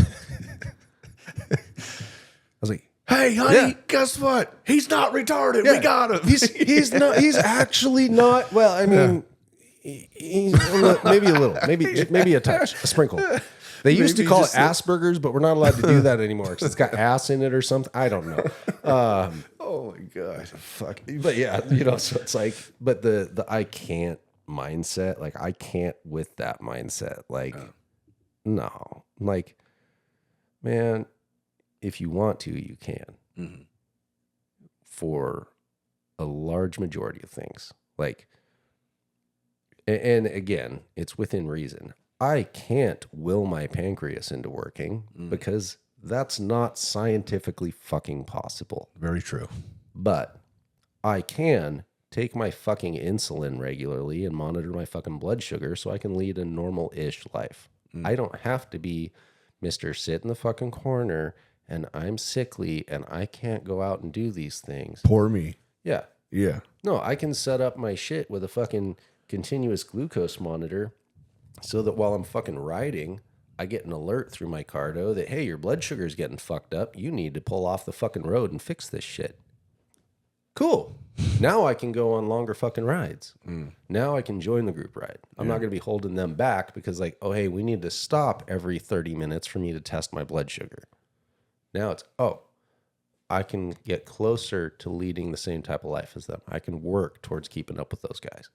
[SPEAKER 2] I was like,
[SPEAKER 1] hey, honey, guess what? He's not retarded. We got him.
[SPEAKER 2] He's not. He's actually not. Well, I mean, he's maybe a little, maybe a touch, a sprinkle. They used to call it Asperger's, but we're not allowed to do that anymore because it's got ass in it or something. I don't know.
[SPEAKER 1] Oh my god,
[SPEAKER 2] fuck. But yeah, so it's like, but the I can't mindset, like I can't with that mindset. Like, no, like, man, if you want to, you can. For a large majority of things, like, and again, it's within reason. I can't will my pancreas into working because that's not scientifically fucking possible.
[SPEAKER 1] Very true.
[SPEAKER 2] But I can take my fucking insulin regularly and monitor my fucking blood sugar so I can lead a normal-ish life. I don't have to be Mr. Sit in the fucking corner and I'm sickly and I can't go out and do these things.
[SPEAKER 1] Poor me.
[SPEAKER 2] Yeah.
[SPEAKER 1] Yeah.
[SPEAKER 2] No, I can set up my shit with a fucking continuous glucose monitor so that while I'm fucking riding, I get an alert through my cardo that, hey, your blood sugar is getting fucked up. You need to pull off the fucking road and fix this shit. Cool. Now I can go on longer fucking rides. Now I can join the group ride. I'm not going to be holding them back because like, oh, hey, we need to stop every 30 minutes for me to test my blood sugar. Now it's, I can get closer to leading the same type of life as them. I can work towards keeping up with those guys.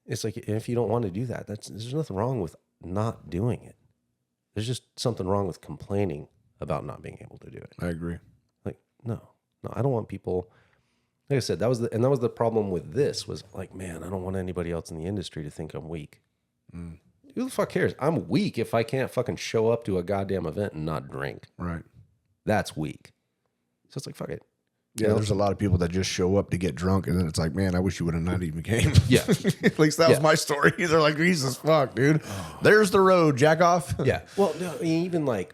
[SPEAKER 2] It's like, if you don't want to do that, there's nothing wrong with not doing it. There's just something wrong with complaining about not being able to do it.
[SPEAKER 1] I agree.
[SPEAKER 2] Like, no, I don't want people. Like I said, that was the problem with this was like, man, I don't want anybody else in the industry to think I'm weak. Who the fuck cares? I'm weak if I can't fucking show up to a goddamn event and not drink.
[SPEAKER 1] Right.
[SPEAKER 2] That's weak. So it's like, fuck it.
[SPEAKER 1] Yeah, there's a lot of people that just show up to get drunk, and then it's like, man, I wish you would have not even came.
[SPEAKER 2] Yeah.
[SPEAKER 1] At least that was my story. They're like, Jesus fuck, dude. There's the road, jack off.
[SPEAKER 2] Yeah. Well, no, even like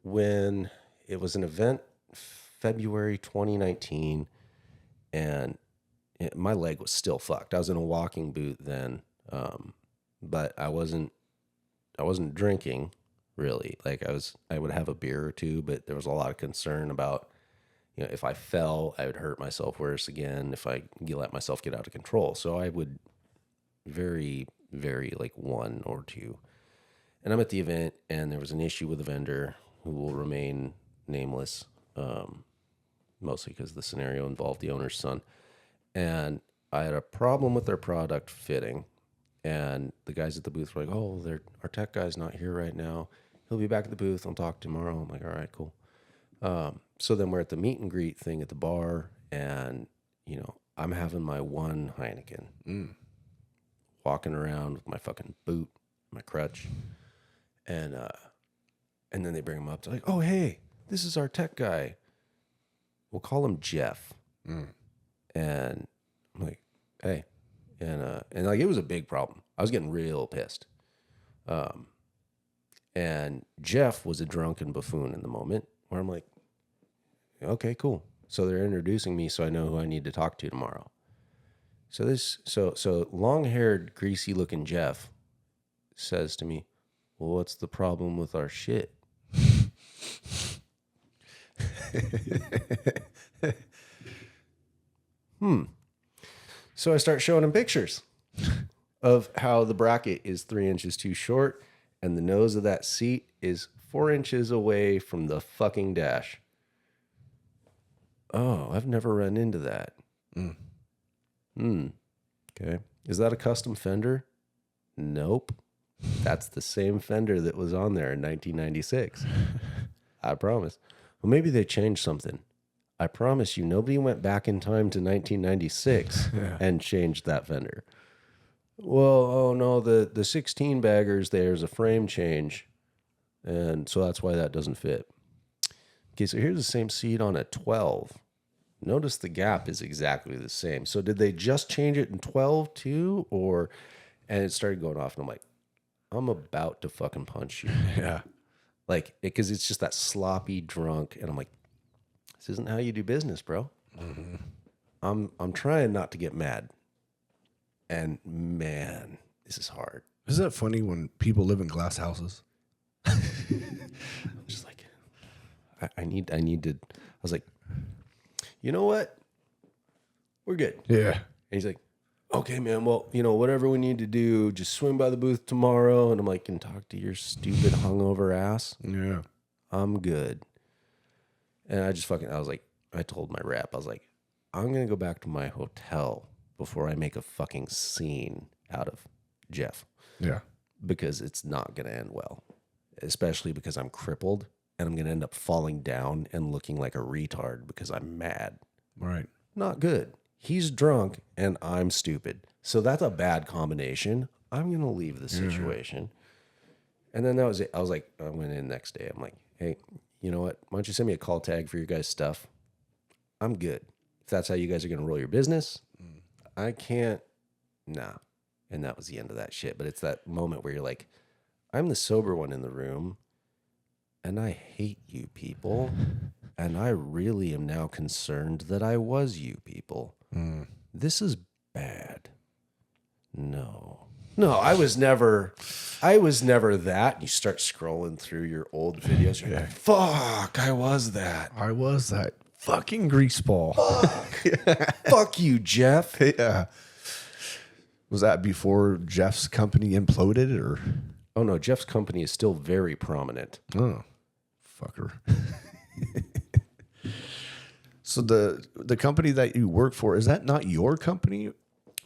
[SPEAKER 2] when it was an event, February 2019, and my leg was still fucked. I was in a walking boot then, but I wasn't drinking really. Like I would have a beer or two, but there was a lot of concern about, if I fell, I would hurt myself worse again if I let myself get out of control. So I would very, very like one or two. And I'm at the event, and there was an issue with a vendor who will remain nameless. mostly because the scenario involved the owner's son. And I had a problem with their product fitting. And the guys at the booth were like, oh, our tech guy's not here right now. He'll be back at the booth. I'll talk tomorrow. I'm like, all right, cool. So then we're at the meet and greet thing at the bar. And, you know, I'm having my one Heineken, walking around with my fucking boot, my crutch. And then they bring him up. They're like, oh, hey, this is our tech guy. We'll call him Jeff. And I'm like, hey. And like, it was a big problem. I was getting real pissed. And Jeff was a drunken buffoon in the moment where I'm like, okay, cool. So they're introducing me so I know who I need to talk to tomorrow. So long-haired, greasy-looking Jeff says to me, well, what's the problem with our shit? So I start showing him pictures of how the bracket is 3 inches too short and the nose of that seat is 4 inches away from the fucking dash. Oh, I've never run into that. Okay. Is that a custom fender? Nope. That's the same fender that was on there in 1996. I promise. Well, maybe they changed something. I promise you, nobody went back in time to 1996 and changed that fender. Well, oh no, the 16 baggers, there's a frame change. And so that's why that doesn't fit. Okay, so here's the same seat on a 12. Notice the gap is exactly the same. So did they just change it in 12 too? And it started going off and I'm like, I'm about to fucking punch you.
[SPEAKER 1] Yeah.
[SPEAKER 2] Like, because it's just that sloppy drunk. And I'm like, this isn't how you do business, bro. I'm trying not to get mad. And man, this is hard.
[SPEAKER 1] Isn't that funny when people live in glass houses?
[SPEAKER 2] I'm just like, I need to, I was like, you know what? We're good.
[SPEAKER 1] Yeah.
[SPEAKER 2] And he's like, okay, man, well, you know, whatever we need to do, just swing by the booth tomorrow. And I'm like, can talk to your stupid hungover ass.
[SPEAKER 1] Yeah.
[SPEAKER 2] I'm good. And I was like, I told my rep, I was like, I'm going to go back to my hotel before I make a fucking scene out of Jeff.
[SPEAKER 1] Yeah.
[SPEAKER 2] Because it's not going to end well, especially because I'm crippled and I'm going to end up falling down and looking like a retard because I'm mad.
[SPEAKER 1] Right.
[SPEAKER 2] Not good. He's drunk and I'm stupid. So that's a bad combination. I'm going to leave the situation. And then that was it. I was like, I went in the next day. I'm like, hey, you know what? Why don't you send me a call tag for your guys' stuff? I'm good. If that's how you guys are going to roll your business, I can't. Nah. And that was the end of that shit. But it's that moment where you're like, I'm the sober one in the room and I hate you people. And I really am now concerned that I was you people. This is bad. No, I was never that. You start scrolling through your old videos. You're like, fuck, I was that.
[SPEAKER 1] I was that fucking greaseball.
[SPEAKER 2] Fuck you, Jeff.
[SPEAKER 1] Yeah. Was that before Jeff's company imploded or?
[SPEAKER 2] Oh no, Jeff's company is still very prominent.
[SPEAKER 1] Oh, fucker. So the company that you work for, is that not your company?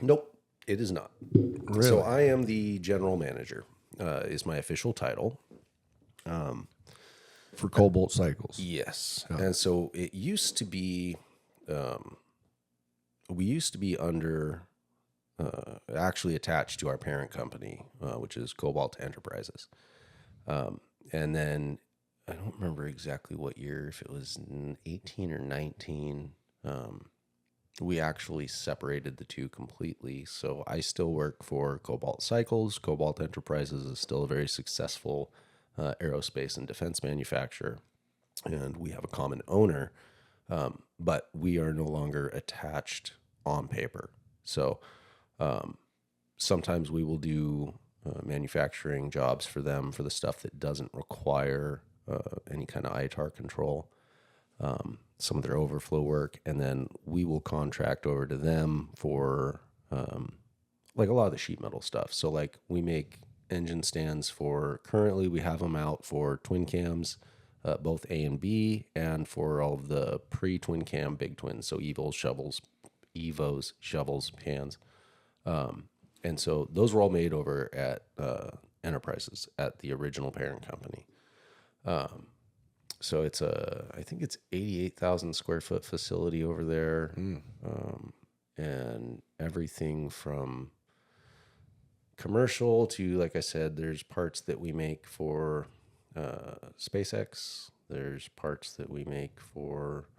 [SPEAKER 2] Nope, it is not.
[SPEAKER 1] Really?
[SPEAKER 2] So I am the general manager, is my official title.
[SPEAKER 1] For Cobalt Cycles.
[SPEAKER 2] Yes. Oh. And so it used to be, we used to be under, actually attached to our parent company, which is Cobalt Enterprises. And then I don't remember exactly what year, if it was 18 or 19, we actually separated the two completely. So I still work for Cobalt Cycles. Cobalt Enterprises is still a very successful aerospace and defense manufacturer. And we have a common owner, but we are no longer attached on paper. So sometimes we will do manufacturing jobs for them for the stuff that doesn't require any kind of ITAR control, some of their overflow work, and then we will contract over to them for like a lot of the sheet metal stuff. So like we make engine stands for, currently we have them out for twin cams, both A and B, and for all of the pre-twin cam big twins, so Evos, shovels, pans. And so those were all made over at Enterprises at the original parent company. So it's I think it's 88,000 square foot facility over there. And everything from commercial to, like I said, there's parts that we make for SpaceX. There's parts that we make for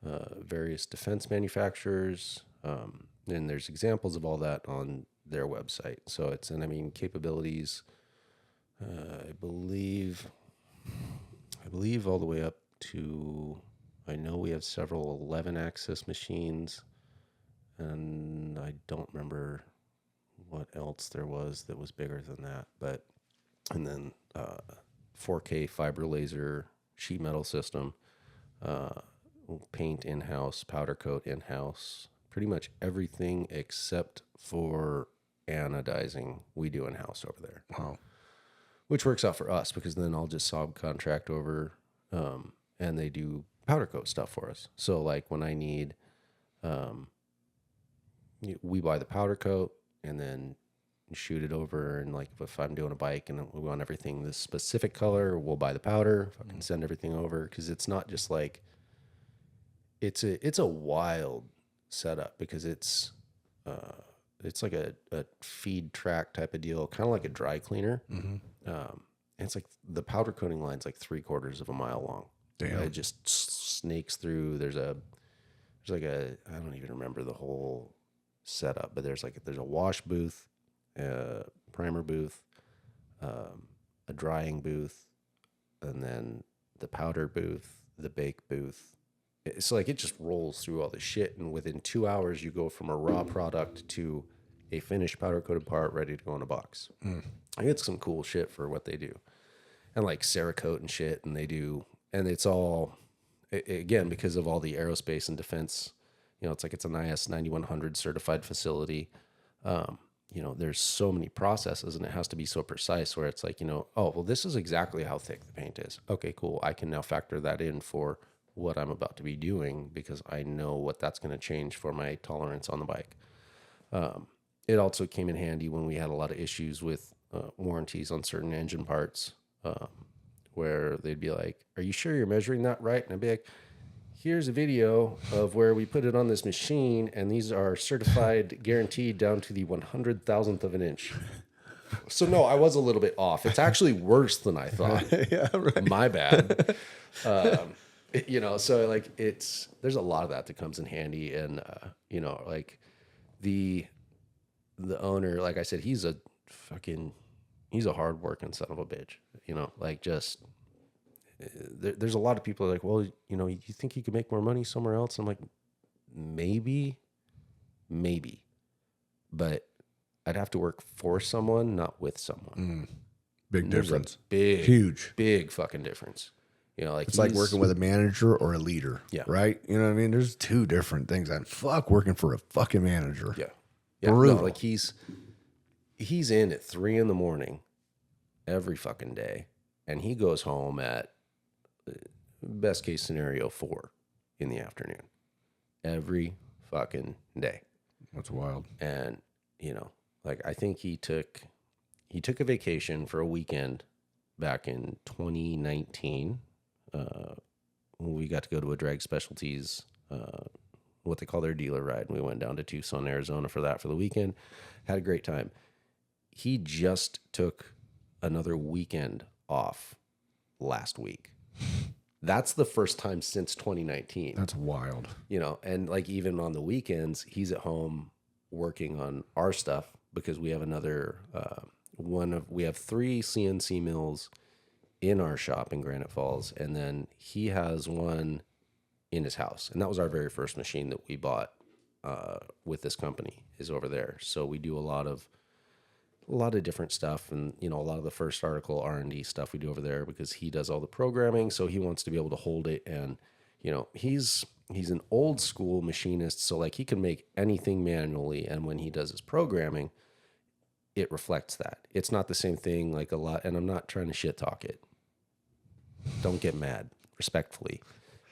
[SPEAKER 2] various defense manufacturers. And there's examples of all that on their website. So it's, and I mean, capabilities, I believe all the way up to, I know we have several 11-axis machines, and I don't remember what else there was that was bigger than that. But, and then 4K fiber laser sheet metal system, paint in-house, powder coat in-house, pretty much everything except for anodizing we do in-house over there.
[SPEAKER 1] Wow.
[SPEAKER 2] Which works out for us because then I'll just subcontract over and they do powder coat stuff for us. So like when I need, we buy the powder coat and then shoot it over. And like if I'm doing a bike and we want everything this specific color, we'll buy the powder, fucking send everything over. Cause it's not just like, it's a wild setup because it's like a feed track type of deal, kind of like a dry cleaner. And it's like the powder coating line's like 3/4 of a mile long.
[SPEAKER 1] Damn.
[SPEAKER 2] It just snakes through. There's like a, I don't even remember the whole setup, but there's a wash booth, primer booth, a drying booth, and then the powder booth, the bake booth. It's like it just rolls through all the shit, and within 2 hours you go from a raw product to a finished powder coated part ready to go in a box. I get some cool shit for what they do, and like Cerakote and shit, and they do, and it's all again because of all the aerospace and defense. You know, it's an IS 9100 certified facility. You know, there's so many processes, and it has to be so precise. Where it's like, you know, oh well, this is exactly how thick the paint is. Okay, cool. I can now factor that in for what I'm about to be doing because I know what that's going to change for my tolerance on the bike. It also came in handy when we had a lot of issues with warranties on certain engine parts, where they'd be like, "Are you sure you're measuring that right?" And I'd be like, "Here's a video of where we put it on this machine, and these are certified, guaranteed down to the 100,000th of an inch." So no, I was a little bit off. It's actually worse than I thought.
[SPEAKER 1] Yeah, right.
[SPEAKER 2] My bad. You know, so like there's a lot of that comes in handy, and you know, like the owner, like I said, he's a hardworking son of a bitch. You know, like just there's a lot of people like, well, you know, you think you could make more money somewhere else? I'm like, maybe, but I'd have to work for someone, not with someone.
[SPEAKER 1] Big difference.
[SPEAKER 2] Huge fucking difference. You know, like
[SPEAKER 1] it's like working with a manager or a leader.
[SPEAKER 2] Yeah.
[SPEAKER 1] Right? You know what I mean? There's two different things. Fuck working for a fucking manager.
[SPEAKER 2] Yeah.
[SPEAKER 1] Brutal.
[SPEAKER 2] No, like he's in at 3 a.m. every fucking day, and he goes home at best case scenario 4 in the afternoon every fucking day.
[SPEAKER 1] That's wild.
[SPEAKER 2] And you know, like I think he took a vacation for a weekend back in 2019. We got to go to a Drag Specialties, what they call their dealer ride. And we went down to Tucson, Arizona for the weekend. Had a great time. He just took another weekend off last week. That's the first time since 2019.
[SPEAKER 1] That's wild.
[SPEAKER 2] You know, and like even on the weekends, he's at home working on our stuff because we have another we have 3 CNC mills in our shop in Granite Falls, and then he has one in his house, and that was our very first machine that we bought with this company is over there. So we do a lot of different stuff, and you know, a lot of the first article R&D stuff we do over there because he does all the programming, so he wants to be able to hold it. And you know, he's an old school machinist, so like he can make anything manually, and when he does his programming, it reflects that. It's not the same thing like a lot, and I'm not trying to shit talk it. don't get mad. Respectfully,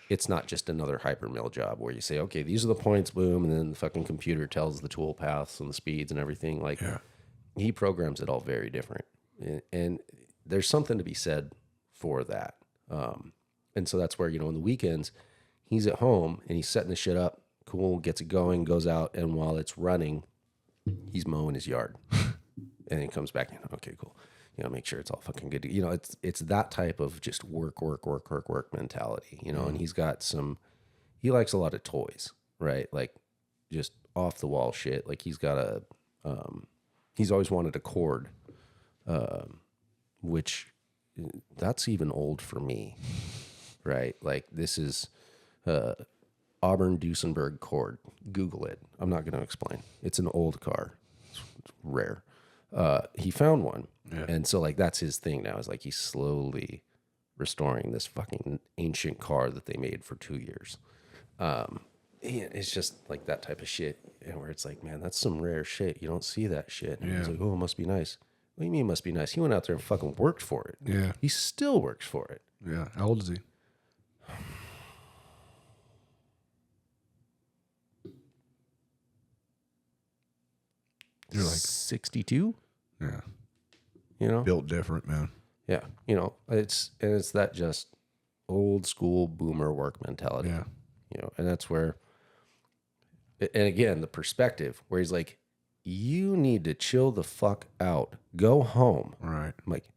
[SPEAKER 2] it's not just another hyper mill job where you say, okay, these are the points, boom, and then the fucking computer tells the tool paths and the speeds and everything. Like, he programs it all very different, and there's something to be said for that. And so that's where, you know, on the weekends, he's at home and he's setting the shit up. Cool, gets it going, goes out, and while it's running, he's mowing his yard. And he comes back in, okay, cool. You know, make sure it's all fucking good. You know, it's that type of just work mentality, you know, and he's got he likes a lot of toys, right? Like just off the wall shit. Like he's got he's always wanted a cord, which that's even old for me, right? Like this is, Auburn Duesenberg cord. Google it. I'm not going to explain. It's an old car. It's rare. He found one. Yeah. And so like, that's his thing now, is like, he's slowly restoring this fucking ancient car that they made for 2 years. It's just like that type of shit, where it's like, man, that's some rare shit. You don't see that shit. And he's like, oh, it must be nice. What do you mean it must be nice? He went out there and fucking worked for it.
[SPEAKER 1] Yeah.
[SPEAKER 2] He still works for it.
[SPEAKER 1] Yeah. How old is he? You're like
[SPEAKER 2] 62.
[SPEAKER 1] Yeah.
[SPEAKER 2] You know,
[SPEAKER 1] built different, man.
[SPEAKER 2] Yeah. You know, it's that just old school boomer work mentality.
[SPEAKER 1] Yeah.
[SPEAKER 2] You know, and that's where, and again, the perspective where he's like, you need to chill the fuck out. Go home.
[SPEAKER 1] Right.
[SPEAKER 2] I'm like,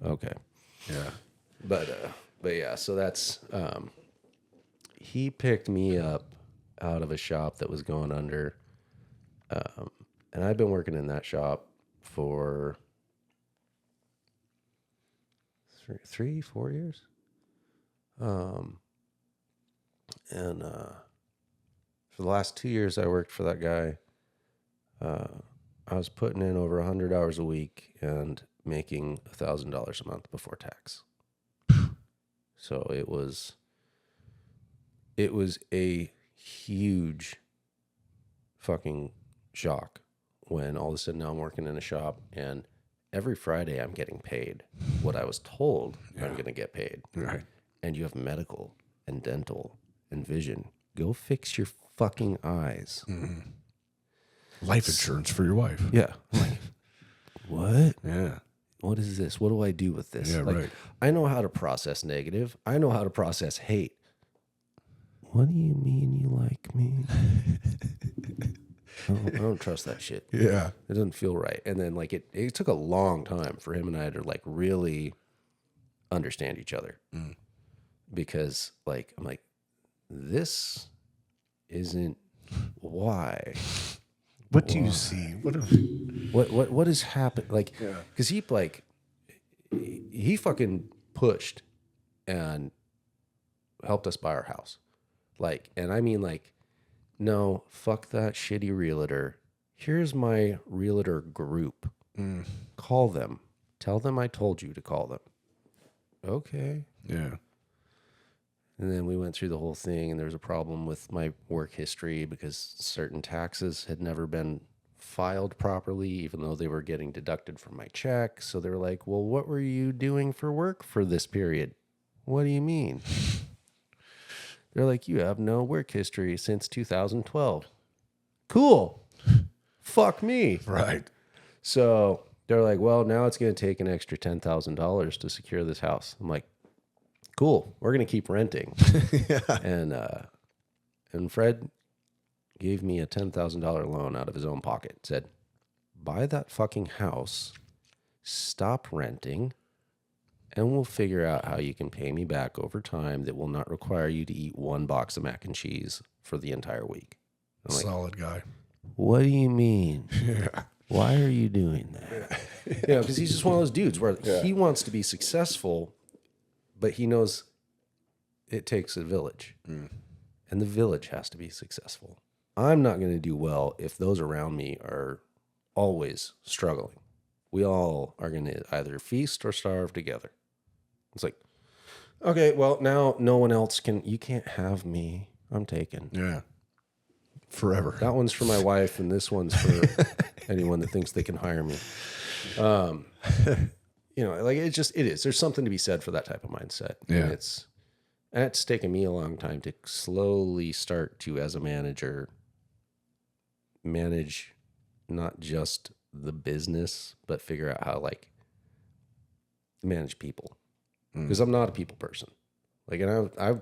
[SPEAKER 2] okay.
[SPEAKER 1] Yeah.
[SPEAKER 2] But yeah, so that's, he picked me up out of a shop that was going under. And I've been working in that shop for 3-4 years. And for the last 2 years I worked for that guy. I was putting in over 100 hours a week and making $1,000 a month before tax. So it was a huge fucking shock when all of a sudden now I'm working in a shop and every Friday I'm getting paid what I was told I'm going to get paid.
[SPEAKER 1] Right.
[SPEAKER 2] And you have medical and dental and vision. Go fix your fucking eyes.
[SPEAKER 1] Mm-hmm. Life insurance for your wife.
[SPEAKER 2] Yeah. I'm like, what?
[SPEAKER 1] Yeah.
[SPEAKER 2] What is this? What do I do with this?
[SPEAKER 1] Yeah,
[SPEAKER 2] like,
[SPEAKER 1] right.
[SPEAKER 2] I know how to process negative. I know how to process hate. What do you mean you like me? I don't trust that shit.
[SPEAKER 1] Yeah.
[SPEAKER 2] It doesn't feel right. And then like it took a long time for him and I to like really understand each other. Because like, I'm like, this isn't why.
[SPEAKER 1] What do you see?
[SPEAKER 2] What has happened? Like, because he fucking pushed and helped us buy our house. Like, and I mean like, no, fuck that shitty realtor. Here's my realtor group. Call them. Tell them I told you to call them. Okay.
[SPEAKER 1] Yeah.
[SPEAKER 2] And then we went through the whole thing, and there was a problem with my work history because certain taxes had never been filed properly, even though they were getting deducted from my check. So they were like, well, what were you doing for work for this period? What do you mean? They're like, you have no work history since 2012. Cool. Fuck me.
[SPEAKER 1] Right.
[SPEAKER 2] So they're like, well, now it's going to take an extra $10,000 to secure this house. I'm like, cool. We're going to keep renting. And Fred gave me a $10,000 loan out of his own pocket. Said, buy that fucking house, stop renting, and we'll figure out how you can pay me back over time that will not require you to eat one box of mac and cheese for the entire week. I'm like,
[SPEAKER 1] solid guy.
[SPEAKER 2] what do you mean?
[SPEAKER 1] Yeah.
[SPEAKER 2] Why are you doing that? You know, because he's just one of those dudes where he wants to be successful, but he knows it takes a village. And the village has to be successful. I'm not going to do well if those around me are always struggling. We all are going to either feast or starve together. It's like, okay, well, now no one else you can't have me. I'm taken.
[SPEAKER 1] Yeah. Forever.
[SPEAKER 2] That one's for my wife, and this one's for anyone that thinks they can hire me. You know, like it is. There's something to be said for that type of mindset.
[SPEAKER 1] Yeah.
[SPEAKER 2] And it's taken me a long time to slowly start to, as a manager, manage not just the business, but figure out how like manage people. Because I'm not a people person. Like, and I've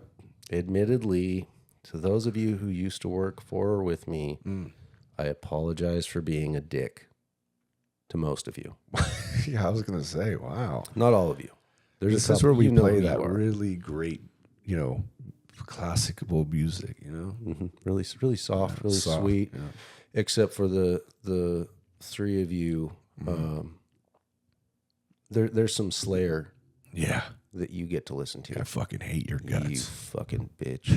[SPEAKER 2] admittedly, to those of you who used to work for or with me, I apologize for being a dick to most of you.
[SPEAKER 1] Yeah, I was gonna say, wow.
[SPEAKER 2] Not all of you. There's
[SPEAKER 1] This
[SPEAKER 2] a
[SPEAKER 1] is
[SPEAKER 2] couple,
[SPEAKER 1] where we
[SPEAKER 2] you know
[SPEAKER 1] play
[SPEAKER 2] who
[SPEAKER 1] that
[SPEAKER 2] you are.
[SPEAKER 1] really great, you know, classical music. You know,
[SPEAKER 2] Really, really soft, really
[SPEAKER 1] soft,
[SPEAKER 2] sweet.
[SPEAKER 1] yeah.
[SPEAKER 2] Except for the three of you, there's some Slayer
[SPEAKER 1] Yeah.
[SPEAKER 2] that you get to listen to.
[SPEAKER 1] I fucking hate your
[SPEAKER 2] You
[SPEAKER 1] guts.
[SPEAKER 2] fucking bitch.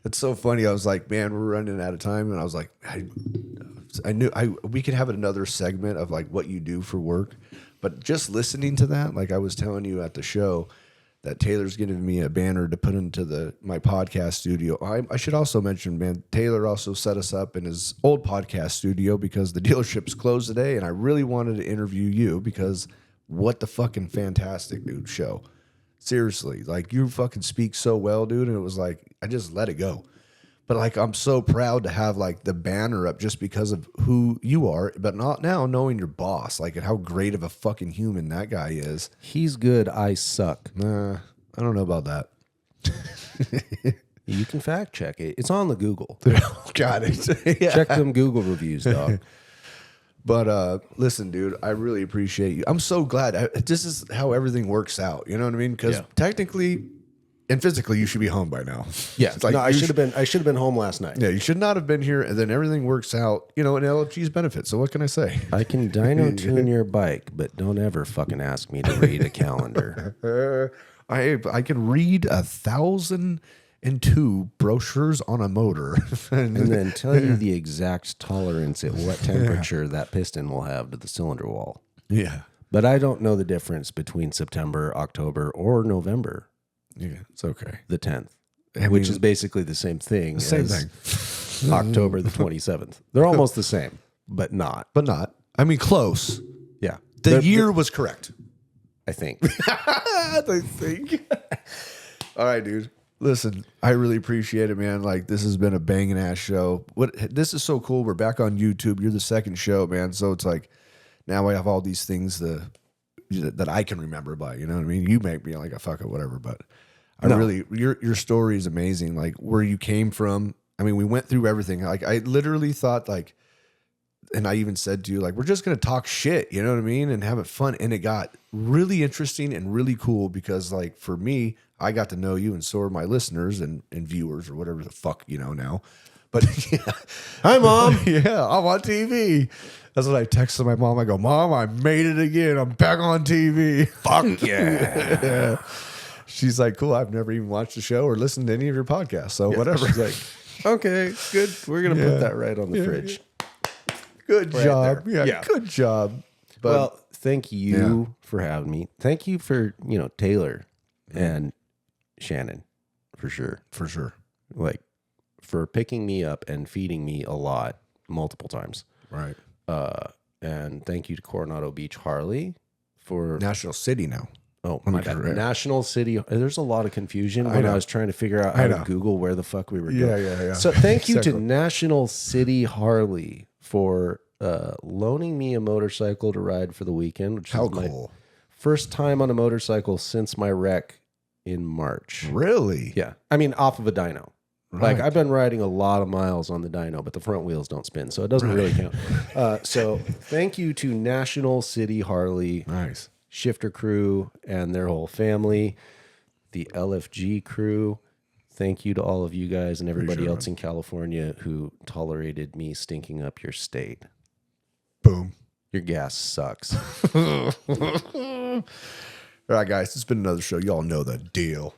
[SPEAKER 1] It's so funny. I was like, man, we're running out of time, and I was like, I knew we could have another segment of like what you do for work, but just listening to that, like I was telling you at the show, that Taylor's giving me a banner to put into my podcast studio. I should also mention, man, Taylor also set us up in his old podcast studio because the dealership's closed today, and I really wanted to interview you because what the fucking fantastic dude show. Seriously, like you fucking speak so well, dude, and it was like I just let it go. But like I'm so proud to have like the banner up just because of who you are, but not now knowing your boss, like and how great of a fucking human that guy is.
[SPEAKER 2] He's good. I suck.
[SPEAKER 1] I don't know about that.
[SPEAKER 2] You can fact check it. It's on the Google.
[SPEAKER 1] Got it. Yeah.
[SPEAKER 2] Check them Google reviews, dog.
[SPEAKER 1] But listen, dude, I really appreciate you. I'm so glad. This is how everything works out. You know what I mean? Because technically and physically, you should be home by now.
[SPEAKER 2] Yeah,
[SPEAKER 1] It's like
[SPEAKER 2] no, I
[SPEAKER 1] you
[SPEAKER 2] should have been home last night.
[SPEAKER 1] Yeah, you should not have been here, and then everything works out, you know, in LFG's benefit. So what can I say?
[SPEAKER 2] I can dyno tune your bike, but don't ever fucking ask me to read a calendar.
[SPEAKER 1] I can read 1,002 brochures on a motor,
[SPEAKER 2] And then tell you the exact tolerance at what temperature that piston will have to the cylinder wall.
[SPEAKER 1] yeah,
[SPEAKER 2] But I don't know the difference between September, October, or November
[SPEAKER 1] yeah, it's okay.
[SPEAKER 2] the 10th,
[SPEAKER 1] I
[SPEAKER 2] which
[SPEAKER 1] mean,
[SPEAKER 2] is basically the same thing
[SPEAKER 1] same
[SPEAKER 2] as
[SPEAKER 1] thing,
[SPEAKER 2] October the 27th. They're almost the same, but not.
[SPEAKER 1] but not. I mean, close.
[SPEAKER 2] Yeah.
[SPEAKER 1] The year was correct.
[SPEAKER 2] I think.
[SPEAKER 1] I think. All right, dude. Listen, I really appreciate it, man. Like, this has been a banging ass show. This is so cool. We're back on YouTube. You're the second show, man. So it's like now I have all these things that I can remember by. You know what I mean? You make me like a fuck it, whatever. But I really, your story is amazing. Like where you came from. I mean, we went through everything. Like I literally thought like. And I even said to you, like, we're just going to talk shit, you know what I mean? And have it fun. And it got really interesting and really cool because, like, for me, I got to know you and so are my listeners and viewers or whatever the fuck, you know, now. But, yeah.
[SPEAKER 2] Hi, Mom.
[SPEAKER 1] Yeah, I'm on TV. That's what I texted my mom. I go, Mom, I made it again. I'm back on TV.
[SPEAKER 2] Fuck yeah.
[SPEAKER 1] Yeah. She's like, cool. I've never even watched the show or listened to any of your podcasts. So whatever.
[SPEAKER 2] She's like, okay, good. We're going to put that right on the fridge.
[SPEAKER 1] Good
[SPEAKER 2] Right
[SPEAKER 1] job.
[SPEAKER 2] there.
[SPEAKER 1] Yeah, good job. But,
[SPEAKER 2] Well, thank you for having me. Thank you for, Taylor and Shannon, for sure.
[SPEAKER 1] for sure.
[SPEAKER 2] Like, for picking me up and feeding me a lot multiple times.
[SPEAKER 1] Right.
[SPEAKER 2] And thank you to Coronado Beach Harley for
[SPEAKER 1] National City now.
[SPEAKER 2] Oh my God.
[SPEAKER 1] correct.
[SPEAKER 2] National City. There's a lot of confusion when I was trying to figure out how to Google where the fuck we were going.
[SPEAKER 1] Yeah.
[SPEAKER 2] So thank you to
[SPEAKER 1] Exactly.
[SPEAKER 2] National City Harley for loaning me a motorcycle to ride for the weekend, which
[SPEAKER 1] How
[SPEAKER 2] is my
[SPEAKER 1] cool.
[SPEAKER 2] first time on a motorcycle since my wreck in March.
[SPEAKER 1] Really?
[SPEAKER 2] Yeah. I mean, off of a dyno. Like
[SPEAKER 1] Right.
[SPEAKER 2] I've been riding a lot of miles on the dyno, but the front wheels don't spin, so it doesn't really count. So thank you to National City Harley,
[SPEAKER 1] Nice.
[SPEAKER 2] Shifter crew and their whole family, the LFG crew. Thank you to all of you guys and everybody
[SPEAKER 1] Appreciate it,
[SPEAKER 2] else in California who tolerated me stinking up your state.
[SPEAKER 1] Boom.
[SPEAKER 2] Your gas sucks.
[SPEAKER 1] All right, guys. It's been another show. Y'all know the deal.